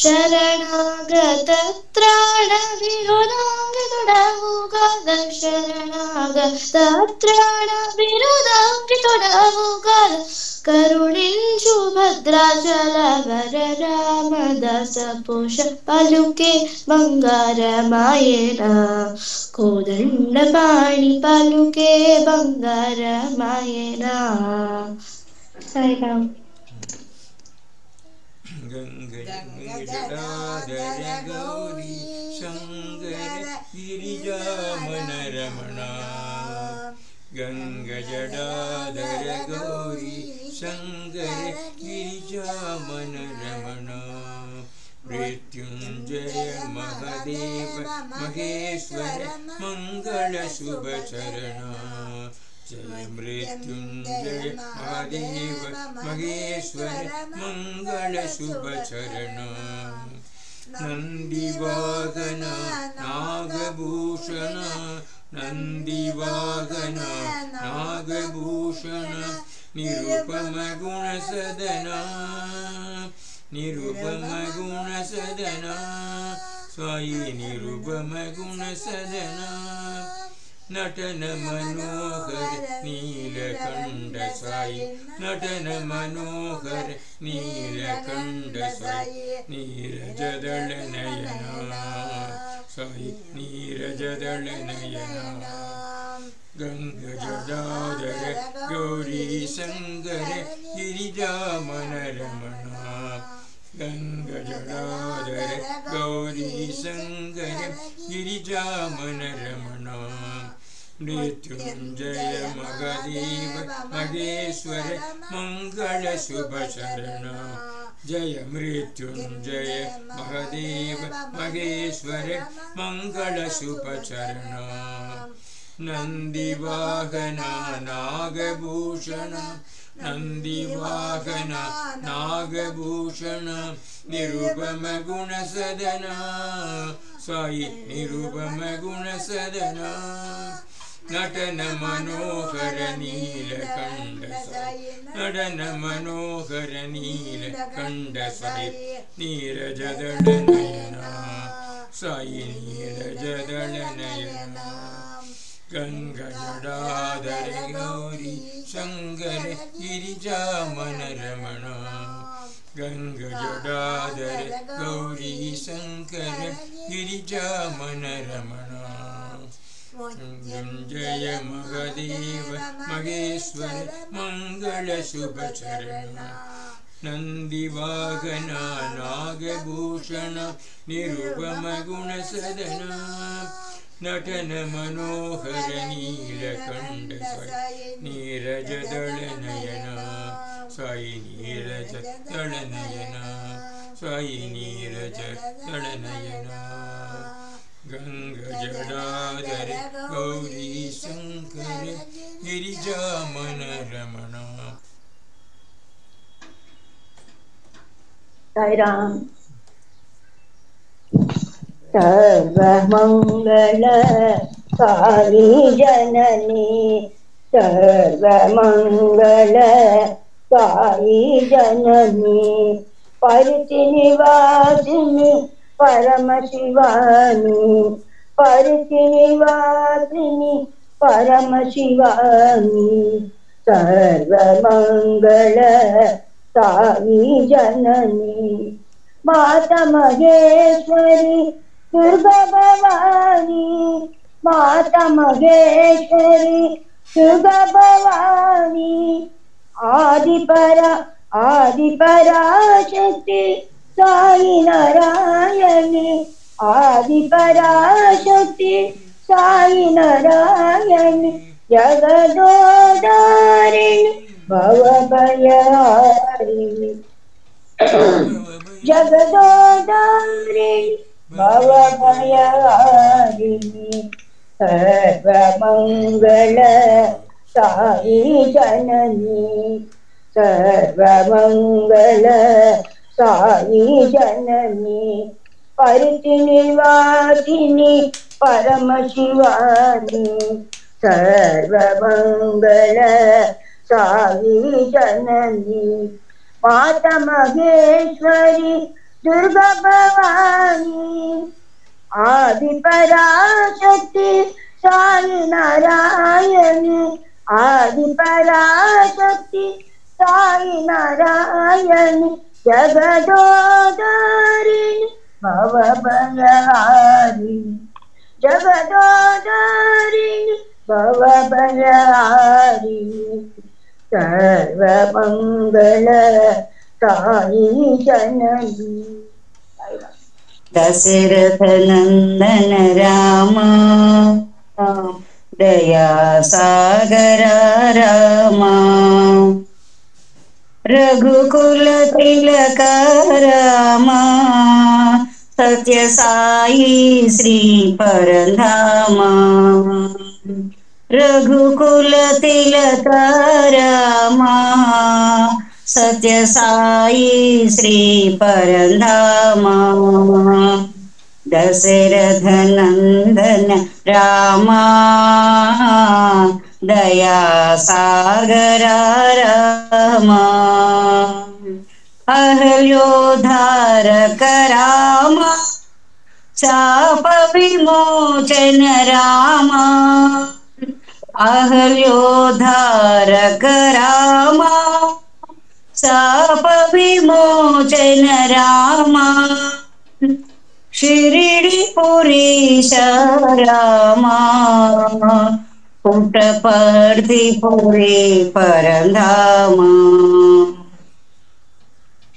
శరణాగత త్రాణ విరోధాంగితుడవుగాద శరణాగత త్రాణ విరోధాంగితుడవుగాద కరుణించు భద్రాచల వర రామదాస పోష పలుకే బంగారమాయన కోదండ పాణి పలుకే బంగారమాయన సాయిరామ్ గంగజటాధర గౌరీ శంకర గిరిజామన రమణ గంగజటాధర గౌరీ శంకర గిరిజామన రమణ మృత్యుంజయ మహదేవ మహేశ్వర మంగళ శుభ చరణ జయ మృత్యుంజయ మహాదేవ మహేశ్వర మంగళ శుభ చరణ నందివాహన నాగభూషణ నందివాహన నాగభూషణ నిరుపమ గుణ సదన నిరుపమ గుణ సదన సాయి నిరుపమ గుణ సదన నటన మనోహర నీలకంఠ సాయి నటన మనోహర నీలకంఠ సాయి నీరజదళ నయన సాయి నీరజదళ నయన గంగజటాధర గౌరీ శంకర గిరిజామన రమణ గంగజటాధర గౌరీ శంకర గిరిజామన రమణ మృత్యుంజయ మహదేవ మహేశ్వర మంగళ శుభ చరణ జయ మృత్యుంజయ మహదేవ మహేశ్వర మంగళ శుభ చరణ నందివాహన నాగభూషణ నందివాహన నాగభూషణ నిరుపమ గుణ సదన సాయి నిరుపమ గుణ సదన నటన మనోహర నీలకంఠ సాయి నటన మనోహర నీలకంఠ సాయి నీరజదళ నయన సాయి నీరజదళ నయన గంగజటాధర గౌరీ శంకర గిరిజామన రమణ గంగజటాధర గౌరీ శంకర గిరిజామన రమణ జయ మహదేవ మహేశ్వర మంగళ శుభ చరణ నందివాహన నాగభూషణ నిరుపమ గుణ సదన నటన మనోహర నీలకంఠ సాయి నీరజదళ నయన సాయి నీరజదళ నయన సాయి నీరజదళ నయన గంగజటాధర గౌరీ శంకర గిరిజామన రమణ సాయిరామ్ సర్వమంగళ కాళీ జననీ सर्वमङ्गल साई जननी परिति निवासिनी परम शिवानी परिति निवासिनी परम शिवानी सर्वमङ्गल साई जननी माता महेश्वरी दुर्गा भवानी माता महेश्वरी दुर्गा भवानी आदि पराशक्ति साई नारायणी आदि पराशक्ति साई नारायणी जगदोधारिणी भवभयहारिणी जगदोधारिणी भवभयहारिणी सर्वमङ्गल साई जननी सर्वमङ्गल साई जननी परिति निवासिनी परम शिवानी सर्वमङ्गल साई जननी माता महेश्वरी दुर्गा भवानी आदि पराशक्ति साई नारायणी आदि पराशक्ति साई नारायणी जगदोधारिणी भवभयहारिणी जगदोधारिणी भवभयहारिणी सर्वमङ्गल साई जननी दशरथ नंदन रामा दया सागर रामा रघुकुल तिलक रामा सत्य साई श्री परधामा रघुकुल तिलक रामा सत्य साई श्री परधामा दशरथ नंदन रामा दया सागर रामा अहल्योद्धारक रामा शाप विमोचन रामा अहल्योद्धारक रामा शाप विमोचन रामा शिरडीपुरीश रामा पुट्टपर्तिपुरी परधामा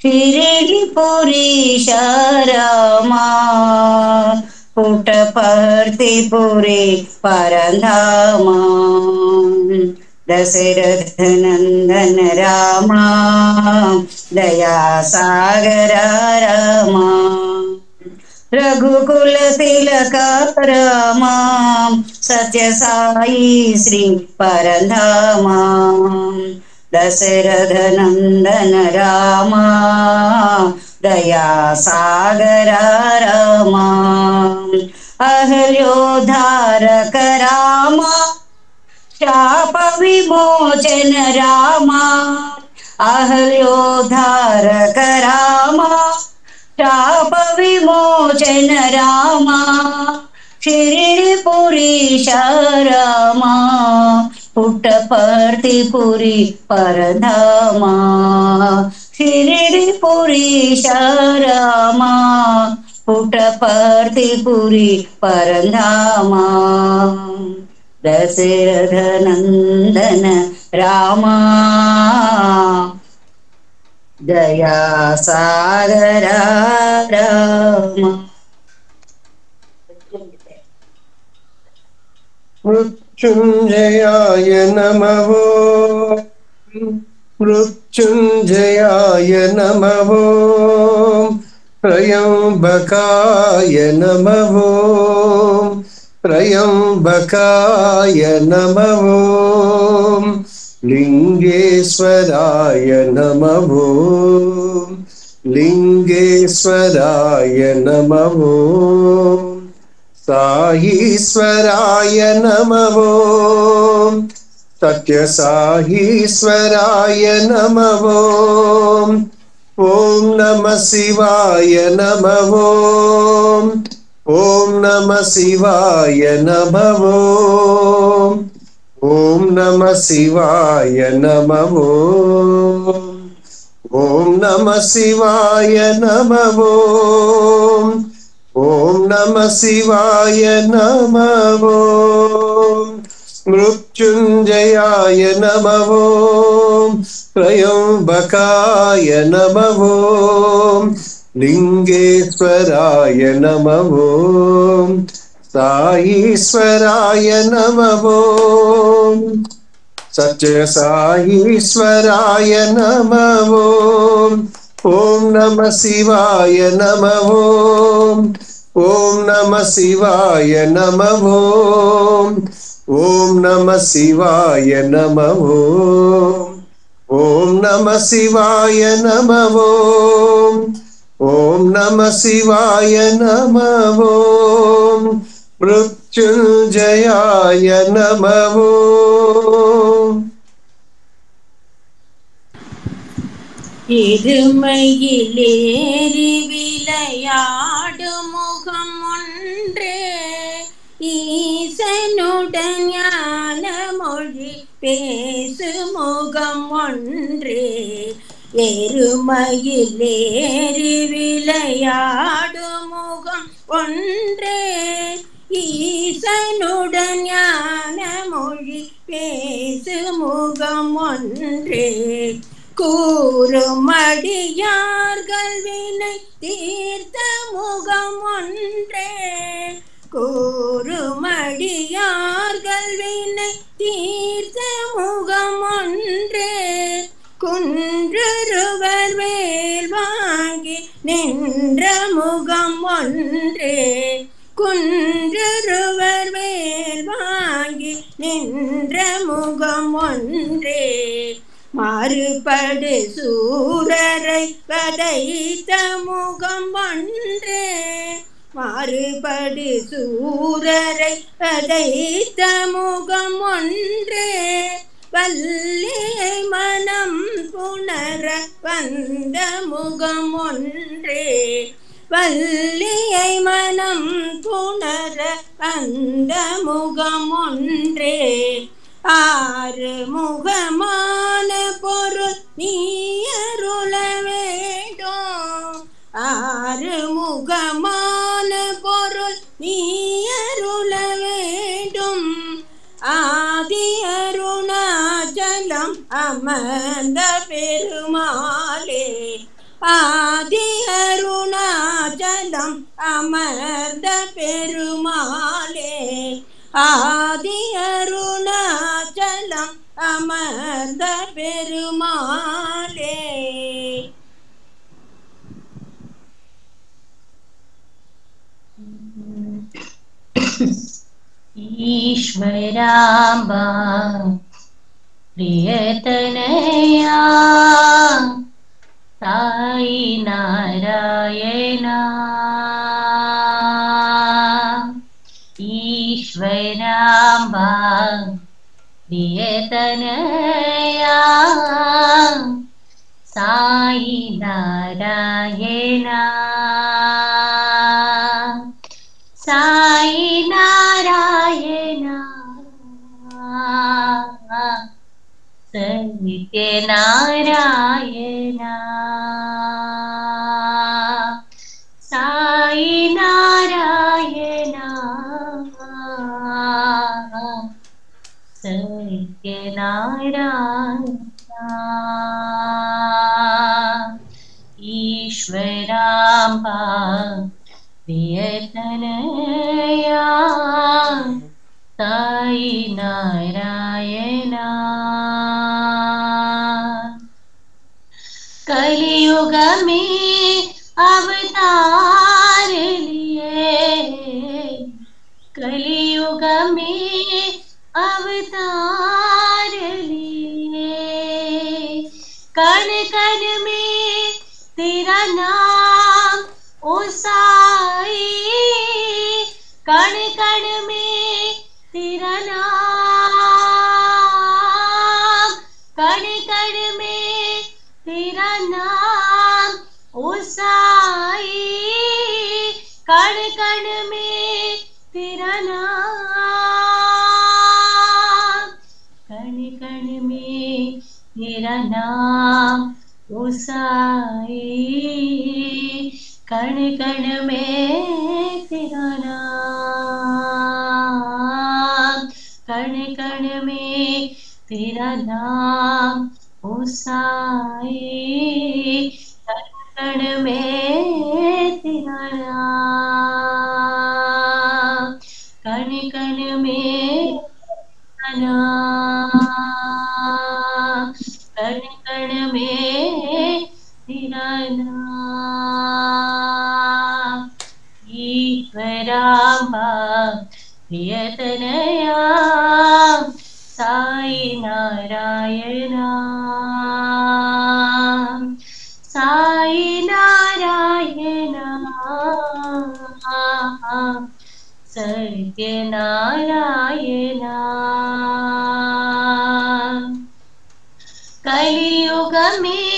शिरडीपुरीश रामा पुट्टपर्तिपुरी परधामा दशरथ नंदन रामा दया सागर रामा रघुकुल तिलक रामा सत्य साई श्री परधामा दशरथ नंदन रामा दया सागर रामा अहल्योद्धारक रामा शाप विमोचन रामा अहल्योद्धारक रामा शाप विमोचन रामा शिरडीपुरीश रामा पुट्टपर्तिपुरी परधामा शिरडीपुरीश रामा पुट्टपर्तिपुरी परधामा दशरथ नंदन रामा दया सागर रामा मृत्युंजयाय नमः मृत्युंजयाय नमः त्र्यंबकाय नमः त्र्यंबकाय नमः लिंगेश्वराय नमः लिंगेश्वराय नमः साईश्वराय नमः सत्यसाईश्वराय नमः ॐ नमः शिवाय नमः ॐ नमः शिवाय नमः ॐ नमः शिवाय नमः ॐ नमः शिवाय नमः ॐ नमः शिवाय नमः मृत्युंजयाय नमः त्र्यंबकाय नमः लिंगेश्वराय नमः साईश्वराय नमः सत्यसाईश्वराय नमः ॐ नमः शिवाय नमः ॐ नमः शिवाय नमः ॐ नमः शिवाय नमः ॐ नमः शिवाय नमः ॐ नमः शिवाय नमः मृत्युंजयाय नमः எருமையிலேறி விளையாடும் முகம் ஒன்றே ஈசனுடன் ஞான மொழி பேசு முகம் ஒன்றே எருமையிலேறி விளையாடும் முகம் ஒன்றே ஈசனுடன் ஞான மொழி பேசு முகம் ஒன்றே கூறுமடியார்கள் வினை தீர்த்த முகம் ஒன்றே கூறுமடியார்கள் வினை தீர்த்த முகம் ஒன்றே குன்றுருவர் வேல் வாங்கி நின்ற முகம் ஒன்றே குன்றுருவர் வேல் வாங்கி நின்ற முகம் ஒன்றே மாறுபடு சூரரை வதைத்த முகம் ஒன்றே மாறுபடு சூரரை வதைத்த முகம் ஒன்றே வல்லியை மனம் புணர வந்த முகம் ஒன்றே வல்லியை மனம் புணர வந்த முகம் ஒன்றே ஆறு முகமான பொருள் நீ அருள வேண்டும் ஆறு முகமான பொருள் நீ அருள வேண்டும் ஆதி அருணாச்சலம் அமர்ந்த பெருமாளே ஆதி அருணாச்சலம் அமர்ந்த பெருமாளே ஆதி அருணாச்சலம் அமர்ந்த பெருமாளே ईश्वराम्बा प्रियतनया साई नारायणा ईश्वराम्बा प्रियतनया साई नारायणा साई नारायणा सत्यनारायणा साई नारायणा सत्यनारायणा ईश्वराम्बा प्रियतनया साई नारायणा कलियुग में अवतार लिए कलियुग में अवतार लिए कण कण में तेरा नाम ओ साई कण कण में तेरा नाम साई कण कण में तेरा नाम, कण कण में तेरा नाम ओ साई, कण कण में तेरा नाम, कण कण में तेरा नाम ओ साई, कण कण में तेरा नाम, कण कण में तेरा नाम, कण कण में तेरा नाम। ईश्वरांबा प्रियतनया साई नारायणा, साई नारायणा सत्यनारायणा। कलियुग में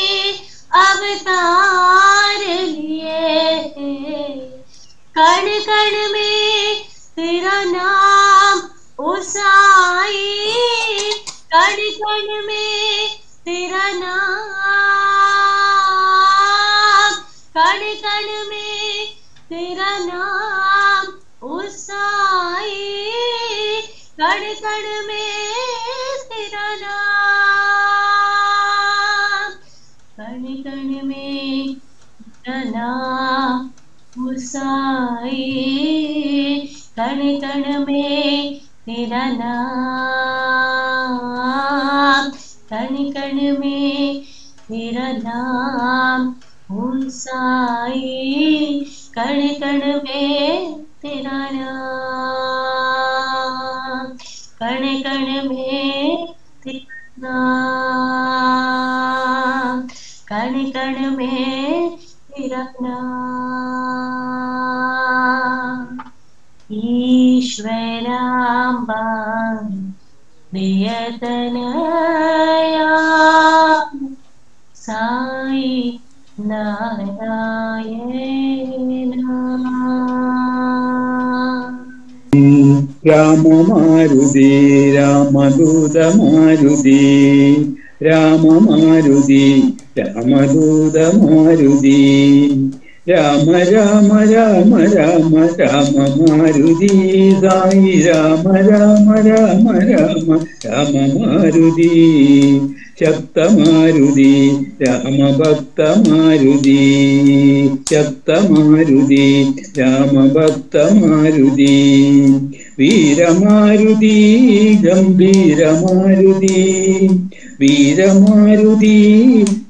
अवतार लिए, कण कण में तेरा नाम ओ साई, कण कण में तेरा नाम, कण कण में तेरा नाम ओ साई, कण कण में तेरा नाम, कण कण में तेरा नाम ओ साई, कण कण में तेरा नाम, कण कण में तेरा नाम ओ साई, कण कण में तेरा नाम, कण कण में तेरा नाम, कण कण में तेरा नाम। ईश्वरांबा प्रियतनया साई नारायणा। രാമമാരുതി രാമദൂതമാരുതി, രാമമാരുതി രാമദൂതമാരുതി, രാമ രാമ രാമ രാമ രാമമാരുതി സായി, രാമ രാമ രാമ രാമ രാമമാരുതി, ശക്തമാരുതി രാമഭക്തമാരുതി, ശക്തമാരുതി രാമഭക്തമാരുതി, വീരമാരുതി ഗംഭീരമാരുതി, വീരമാരുതി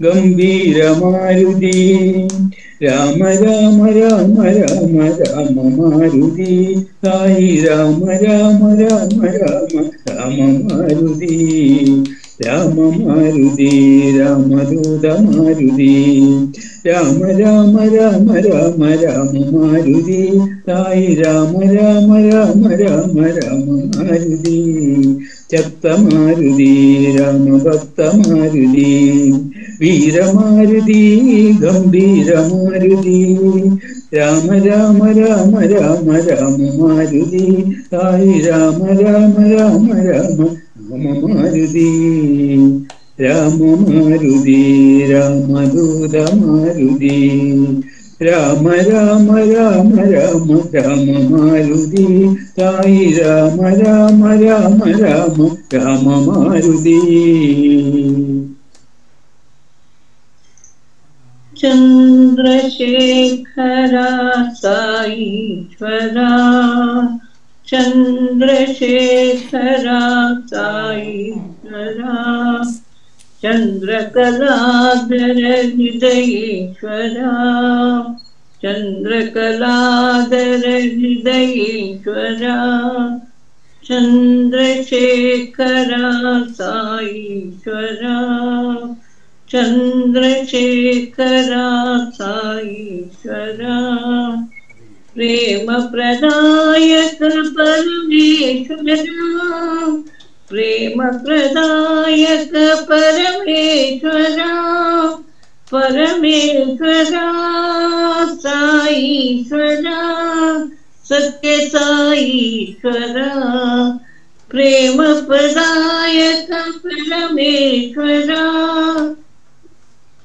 ഗംഭീരമാരുതി, രാമ രാമ രാമ രാമ രാമമാരുതി സായി, രാമ രാമ രാമ രാമ രാമമാരുതി, രാമമാരുതി രാമദൂതമാരുതി, രാമ രാമ രാമ രാമ രാമമാരുതി സായി, രാമ രാമ രാമ രാമ രാമമാരുതി, ശക്തമാരുതി രാമഭക്തമാരുതി, വീരമാരുതി ഗംഭീരമാരുതി, രാമ രാമ രാമ രാമ രാമമാരുതി സായി, രാമ രാമ രാമ രാമ രാമമാരുതി, രാമമാരുതി രാമദൂതമാരുതി, രാമ രാമ രാമ രാമ രാമമാരുതി സായി, രാമ രാമ രാമ രാമ രാമമാരുതി. चंद्रशेखरा साईश्वरा, चंद्रशेखरा साईश्वरा, चंद्रकलाधर हृदयेश्वरा, चंद्रकलाधर हृदयेश्वरा, चंद्रशेखरा साईश्वरा, चंद्रशेखरा साईश्वरा, प्रेम प्रदायक परमेश्वरा, प्रेम प्रदायक परमेश्वरा, परमेश्वरा साईश्वरा सत्य साईश्वरा प्रेम प्रदायक परमेश्वरा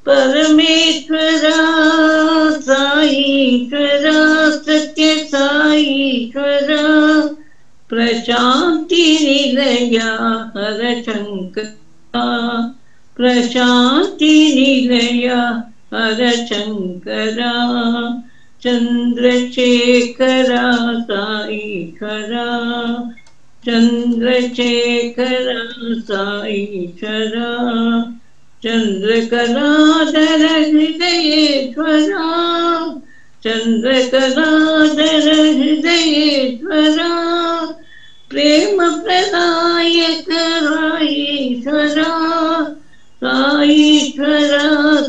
परमेश्वरा साईश्वरा सत्य साईश्वरा प्रशांति निलया हर शंकरा प्रशांति निलया हर शंकरा चंद्रशेखरा साईश्वरा चंद्रशेखरा साईश्वरा चंद्रकलाधर हृदयेश्वरा चंद्रकलाधर हृदयेश्वरा प्रेम प्रदायक साईश्वरा साईश्वरा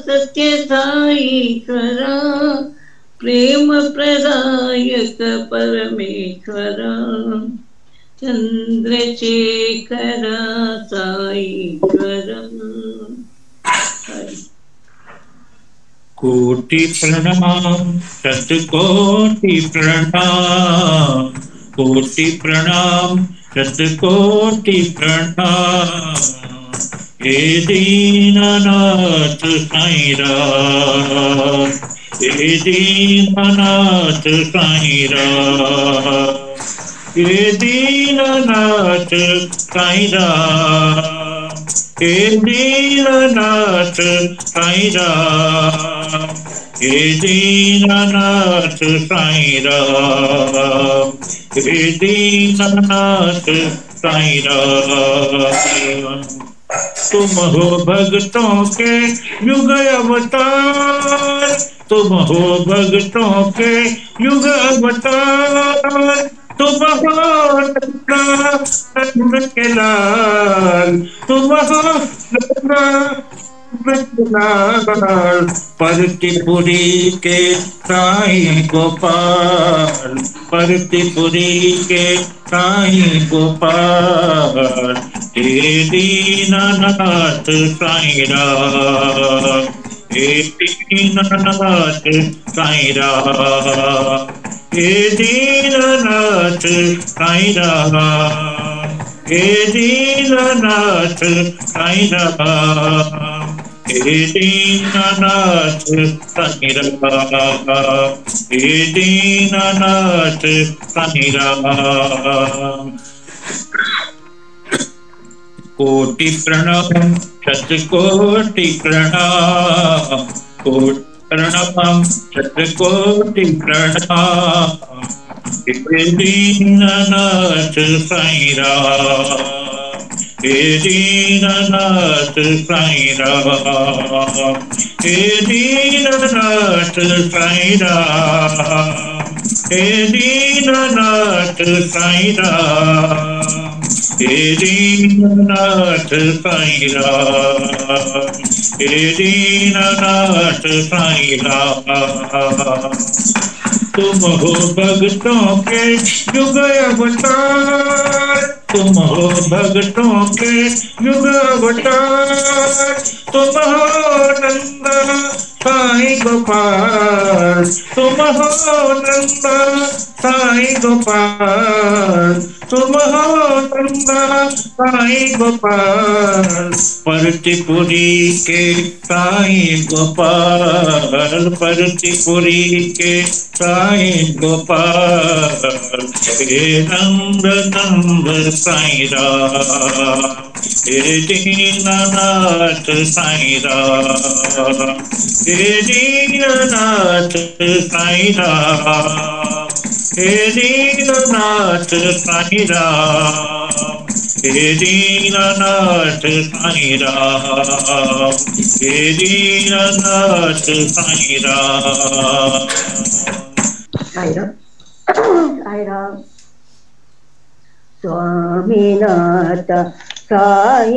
सत्य साईश्वरा प्रेम प्रदायक परमेश्वरा चंद्रशेखरा साईश्वरा। कोटि प्रणाम शतकोटि प्रणाम कोटि प्रणाम शतकोटि प्रणाम हे दीननाथ साईं राम हे दीननाथ साईं राम हे दीननाथ साईं राम हे दीननाथ साईं राम हे दीननाथ साईं राम हे दीननाथ साईं राम। तुम हो भक्तों के युग अवतार तुम हो भक्तों के युग अवतार तुम हो नंद के लाल तुम हो परतिपुरी के साईं गोपाल परतिपुरी के साईं गोपाल हे दीननाथ साईं राम हे दीननाथ साईं राम हे दीननाथ साईं राम हे दीननाथ साईं राम हे दीननाथ साईं राम हे दीननाथ साईं राम। कोटि प्रणाम शतकोटि प्रणाम कोटि प्रणाम शतकोटि प्रणाम हे दीननाथ साईं राम हे दीननाथ साईं राम हे दीननाथ साईं राम हे दीननाथ साईं राम हे दीननाथ साईं राम हे दीननाथ साईं राम। तुम हो भक्तों के युग अवतार तुम हो भक्तों के युग अवतार तुम हो नंद साईं गोपाल तुम हो नंद साईं गोपाल तुम हो नंद साईं गोपाल परतिपुरी के साईं गोपाल परतिपुरी के साईं गोपाल हे नंद नंद साईं राम हे दीननाथ साईं राम हे दीननाथ साईं राम हे दीननाथ साईं राम हे दीननाथ साईं राम हे दीननाथ साईं राम। स्वामीनाथ साईं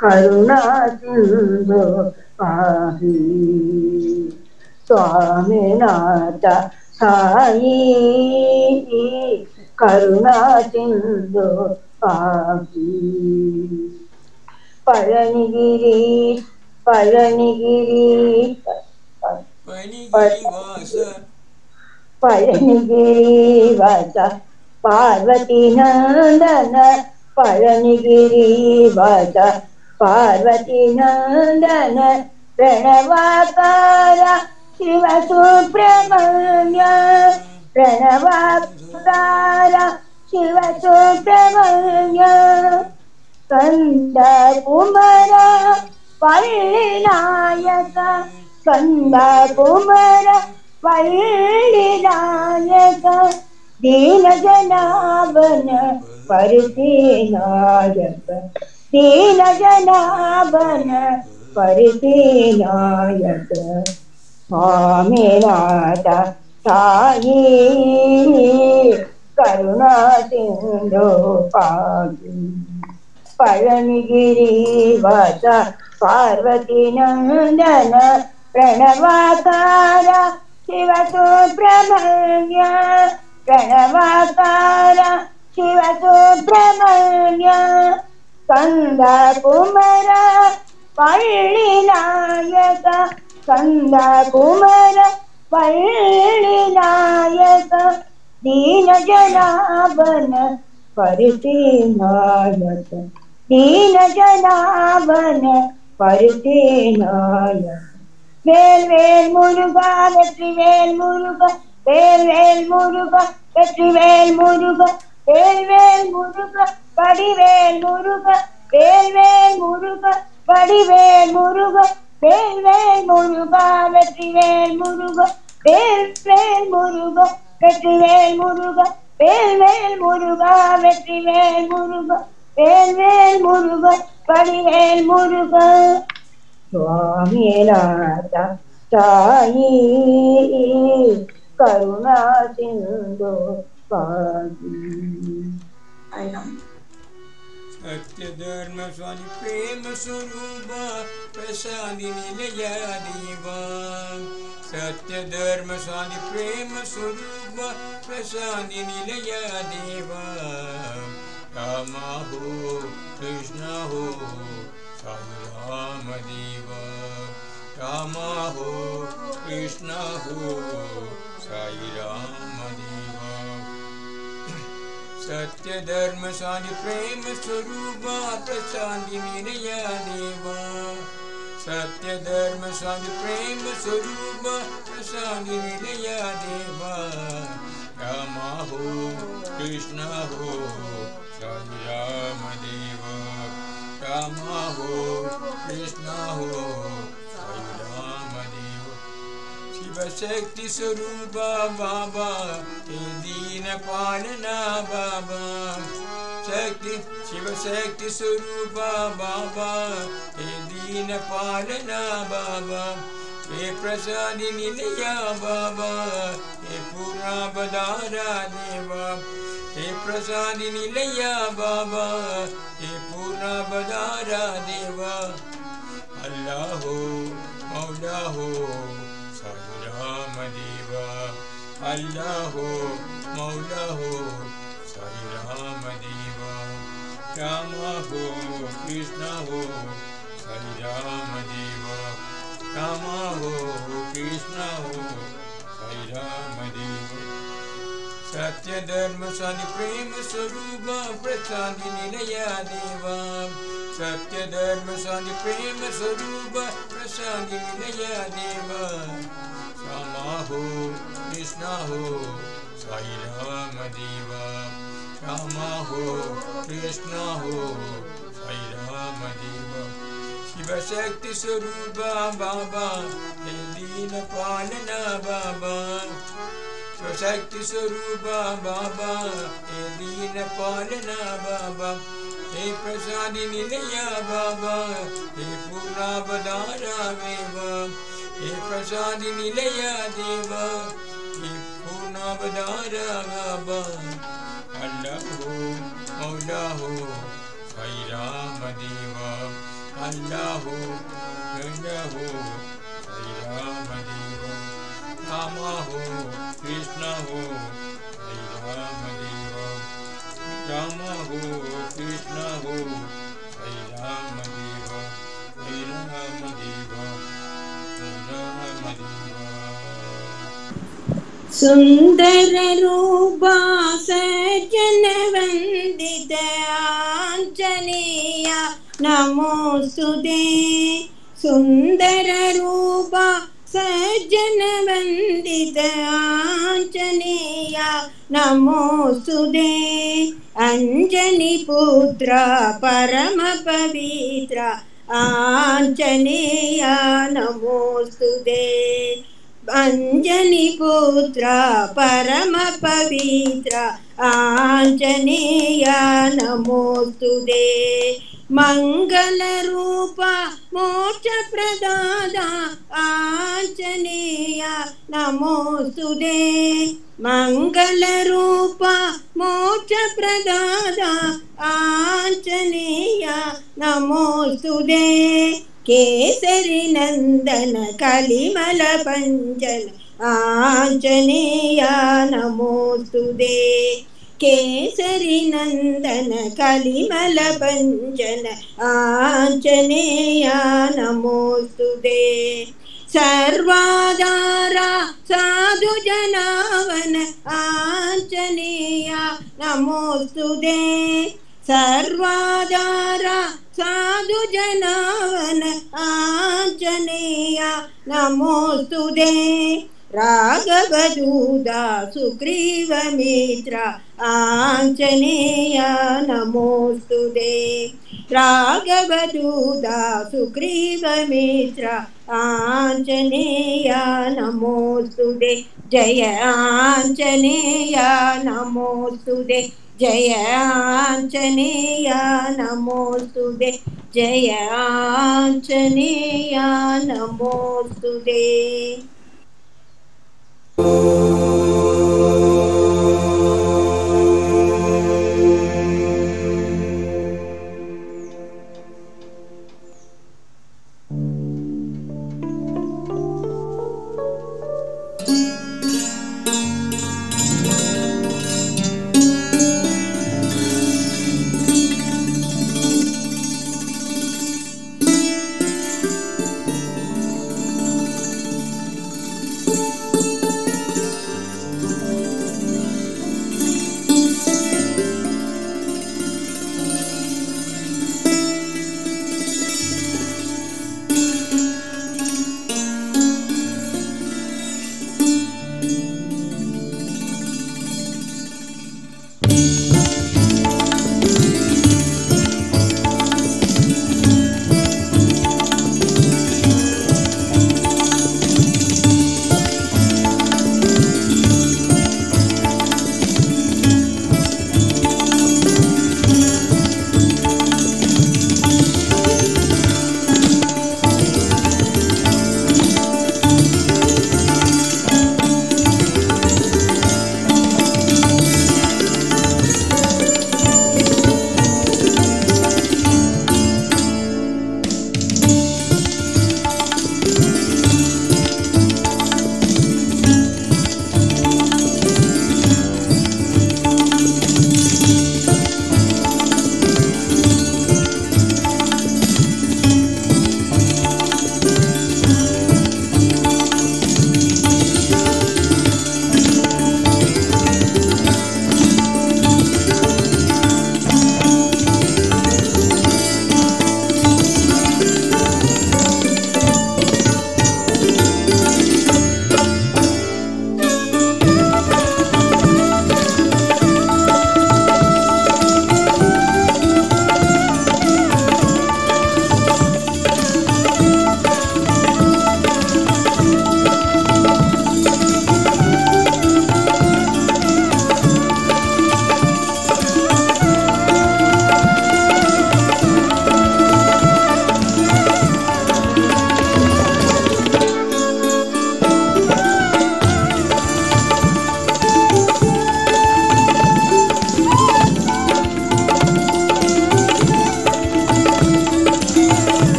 करुणा सिंधु पाहि स्वामीनाथ साईं करुणा सिंधु पाहि पळनिगिरी पनिगिरिवास पळनिगिरिवास पार्वती नंदन पळनिगिरिवास पार्वती नंदन प्रणवाकार शिव सुब्रह्मण्य प्रणवाकार शिव सुब्रह्मण्य कंद कुमार पळ्ळिनायक कंद कुमार पळ्ळिनायक दीन जनार्दन परिदीनायक दीन जनार्दन परिदीनायक स्वामीनाथ साई करुणा सिंधु पाहि पळनिगिरिवास पार्वती नंदन प्रणवाकार शिव सुब्रह्मण्य प्रणवाकार शिव सुब्रह्मण्य कंद कुमार पळ्ळिनायक कंद कुमार पळ्ळिनायक दीन जनार्दन परिदीनायक दीन जनार्दन परिदीनायक வேல் வேல் முருகா வெற்றிவேல் முருகா வேல் வேல் முருகா வெற்றிவேல் முருகா வேல் வேல் முருகா வடிவேல் முருகா வேல் வேல் முருகா வடிவேல் முருகா வேல் வேல் முருகா வெற்றிவேல் முருகா வேல் வேல் முருகா வெற்றிவேல் முருகா வேல் வேல் முருகா வெற்றிவேல் முருகா வேல் வேல் முருகா வடிவேல் முருகா स्वामीनाथ साई करुणा सिंधु पाहि सत्य धर्म स्वामी प्रेम स्वरूप प्रसादी निलया देवा सत्य धर्म स्वामी प्रेम स्वरूप प्रसादी निलया देवा रामा हो कृष्ण हो साई राम देवा रामा हो कृष्ण हो साई राम देवा सत्य धर्म शांति प्रेम स्वरूप प्रशांति निलया देवा सत्य धर्म शांति प्रेम स्वरूप प्रशांति निलया देवा रामा हो कृष्ण हो साई राम देवा रामा हो कृष्ण हो साई राम देवा शिव शक्ति स्वरूप बाबा हे दीन पालना बाबा शक्ति शिव शक्ति स्वरूप बाबा हे दीन पालना बाबा हे प्रसादी निलया बाबा हे पूर्णा बदारा देवा हे प्रसादी निलया बाबा हे पूर्णा बदारा देवा अल्लाह हो मौला हो साई राम देवा अल्लाह हो मौला हो साई राम देवा रामा हो कृष्ण हो साई राम देवा रामा हो कृष्ण हो साई राम देवा सत्य धर्म शांति प्रेम स्वरूप प्रशांति निलया देवा सत्य धर्म शांति प्रेम स्वरूप प्रशांति निलया देवा रामा हो कृष्ण हो साई राम देवा रामा हो कृष्ण हो साई राम देवा शिव शक्ति स्वरूप बाबा हे दीन पालना बाबा शिव शक्ति स्वरूप बाबा हे दीन पालना बाबा हे प्रसादी निलया बाबा हे पूर्णा बदारा देवा हे प्रसादी निलया देवा हे पूर्णा बदारा बाबा अल्लाह हो मौला हो साई राम देवा अल्लाह हो गंगा हो साई राम देवा रामा हो कृष्ण हो साई राम देवा रामा हो कृष्ण हो साई राम देवा साई राम देवा सुंदर रूपा सज्जन वंदित आंजनेय नमोस्तुते सुंदर रूपा सज्जन वंदित आंजनेय नमोस्तुते अंजनी पुत्र परम पवित्र आंजनेय नमोस्तुते अंजनी पुत्र परम पवित्र आंजनेय नमोस्तुते मंगल रूप मोक्ष प्रदाता आंजनेय नमोस्तुते मंगल रूप मोक्ष प्रदाता आंजनेय नमोस्तुते केसरी नंदन कलिमल पंजन आंजनेय नमोस्तुते केसरी नंदन कलिमल पंजन आंजनेय नमोस्तुते सर्वाधारा साधु जनावन आंजनेय नमोस्तुते सर्वाधारा साधु जनावन आंजनेय नमोस्तुते राघवदूता सुग्रीव मित्र आंजनेय नमोस्तुते राघवदूता सुग्रीव मित्र आंजनेय नमोस्तुते जय आंजनेय नमोस्तुते जय आंजनेय नमोस्तुते जय आंजनेय नमोस्तुते।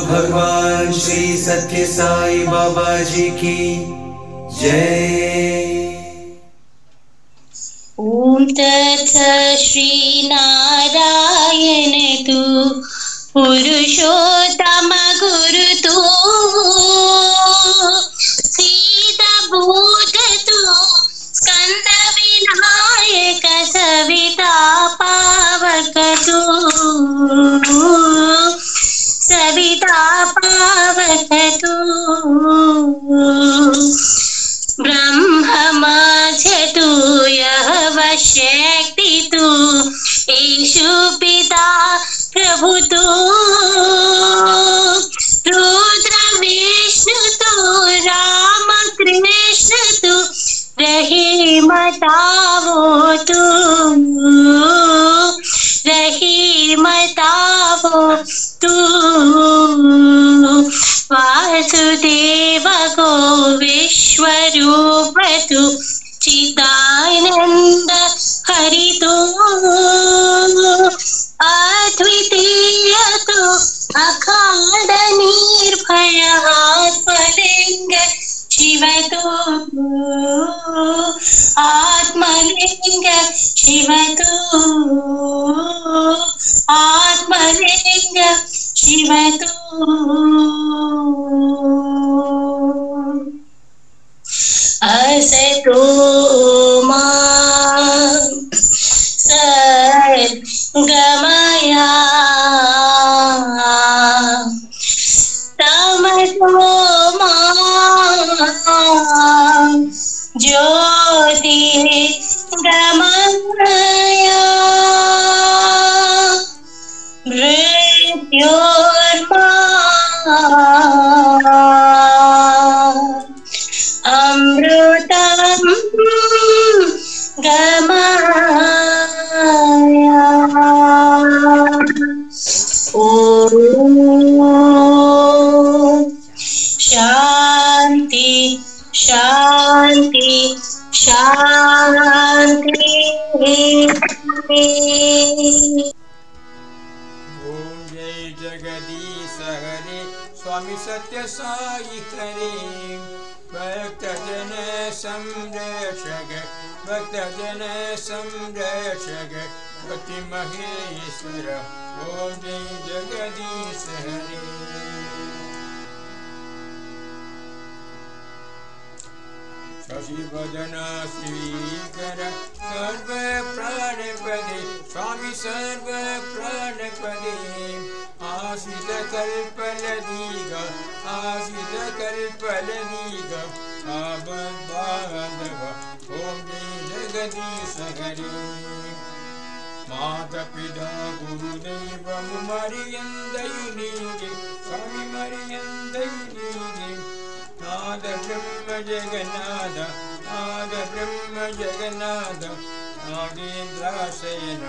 भगवान श्री सत्य साई बाबा जी की जय। ओम तत्सत् श्री नारायण तू पुरुषोत्तम गुरु तू सीता भूत तू स्कंद विनायक सविता पावक तू सविता पावक तू ब्रह्म मध्य तू यह शक्ति तू ईशु पिता प्रभु तू रुद्र विष्णु तू राम कृष्ण तू रहीम तावो तू रहीम तावो तू वासुदेव गो विश्वरूप तू चिदानंद हरि तू अद्वितीय तू अखंड निर्भय आत्मलिंग शिव तू आत्मलिंग शिव तू आत्मलिंग शिव तू असतो मा सद्गमया तमसो मा ज्योतिर्गमया मृत्योर्मा अमृतं गमया। ओम शांति शांति शांति। ओम जय जगदीश हरे स्वामी सत्य साई हरे भक्तजन संरक्षक भक्तजन संरक्षक पति महेश्वर ओम जय जगदीश हरे। शशिवदना श्रीकर सर्व प्राणपदे स्वामी सर्व प्राणपदे आशित कल्पलदीगा आशित कल्पलदीगा आबद्धाधव ओम जय जगदीश हरे। माता पिता गुरुदेव मरियंदयुनीगे स्वामी मरियंदयुनीगे नाद ब्रह्म जगन्नाथ नाद ब्रह्म जगन्नाथ नागेन्द्राशयन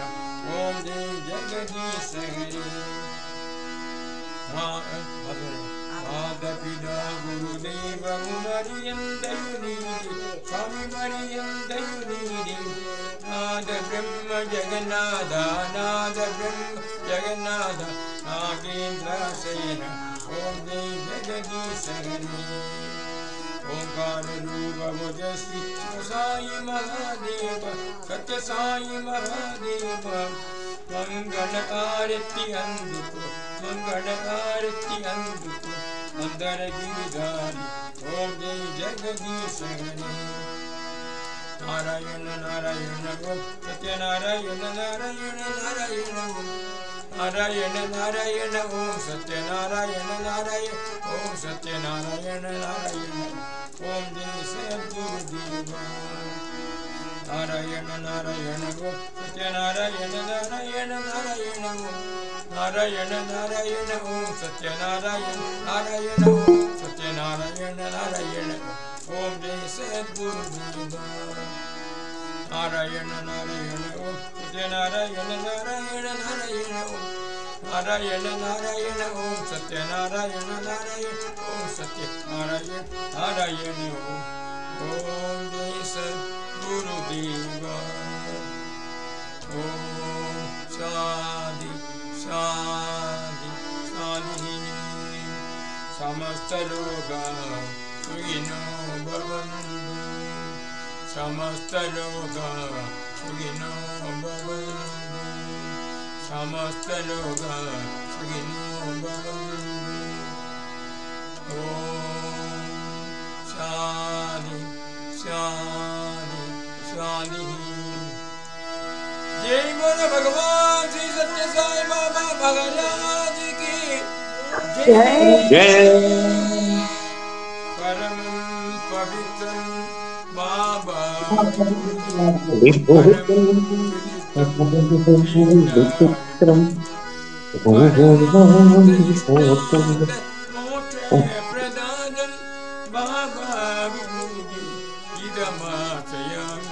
ओम जय जगदीश हरे। माता पिता गुरुदेव मरियंदयुनीगे स्वामी मरियंदयुनीगे नाद ब्रह्म जगन्नाथ नाद ब्रह्म जगन्नाथ नागेन्द्राशयन ओम जय जगदीश हरे। ओंकार रूप ओजस्वी साई महादेव सत्य साई महादेव मंगल आरती अंधुको मंगल आरती अंधुको अंदर गिरिधारी ओम जय जगदीश हरे। नारायण नारायण ओम सत्य नारायण नारायण नारायण ओम नारायण नारायण ओम सत्य नारायण नारायण ओम Satya Narayan Narayan Om Jai Sadgurudeva. Narayana Narayana Om Satyanarayana Narayana Narayana Om Narayana Narayana Om Satyanarayana Narayana Om Satyanarayana Narayana Om Jai Sadgurudeva. Narayana Narayana Om Satyanarayana Narayana Narayana Om Narayana Narayana Om Satyanarayana Narayana Om Satyanarayana Narayana Om Jai Sadgurudeva. Om Shanti Shanti Shanti. Samasta loka sukhino bhavantu. Samasta loka sukhino bhavantu. Samasta loka sukhino bhavantu. Om Shanti Shanti Shanti. Jai Guru Bhagavan Sri Satya Sai Baba Maharaj ki Jai. Paramam Pavitram Baba Pradhanam Baba Vibhuti Idamatayam.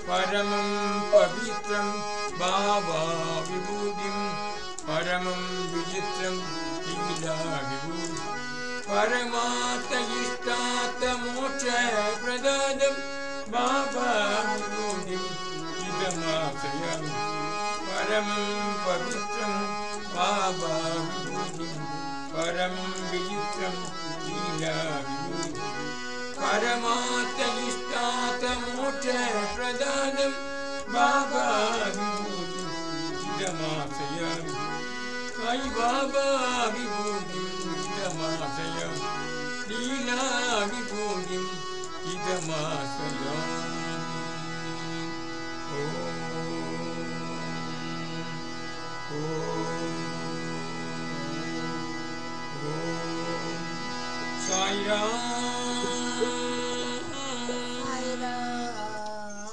Paramam Pavitram Baba Vibhutim Paramam Vijitram Ida Vibhuti Paramata Ishtata Moksha Pradhanam Baba Vibhutim Idamatayam. Paramam Pavitram Baba Vibhutim Paramam Vijitram Ida Vibhuti Paramata Ishtata Moksha Pradhanam Baba Vibhuti Idamatayam. Sai Baba Vibhuti Idamatayam. Leela Vibhuti Idamatayam.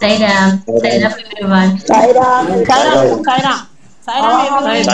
Sai Ram. Sai Ram everyone. Sai Ram. Sai Ram everyone.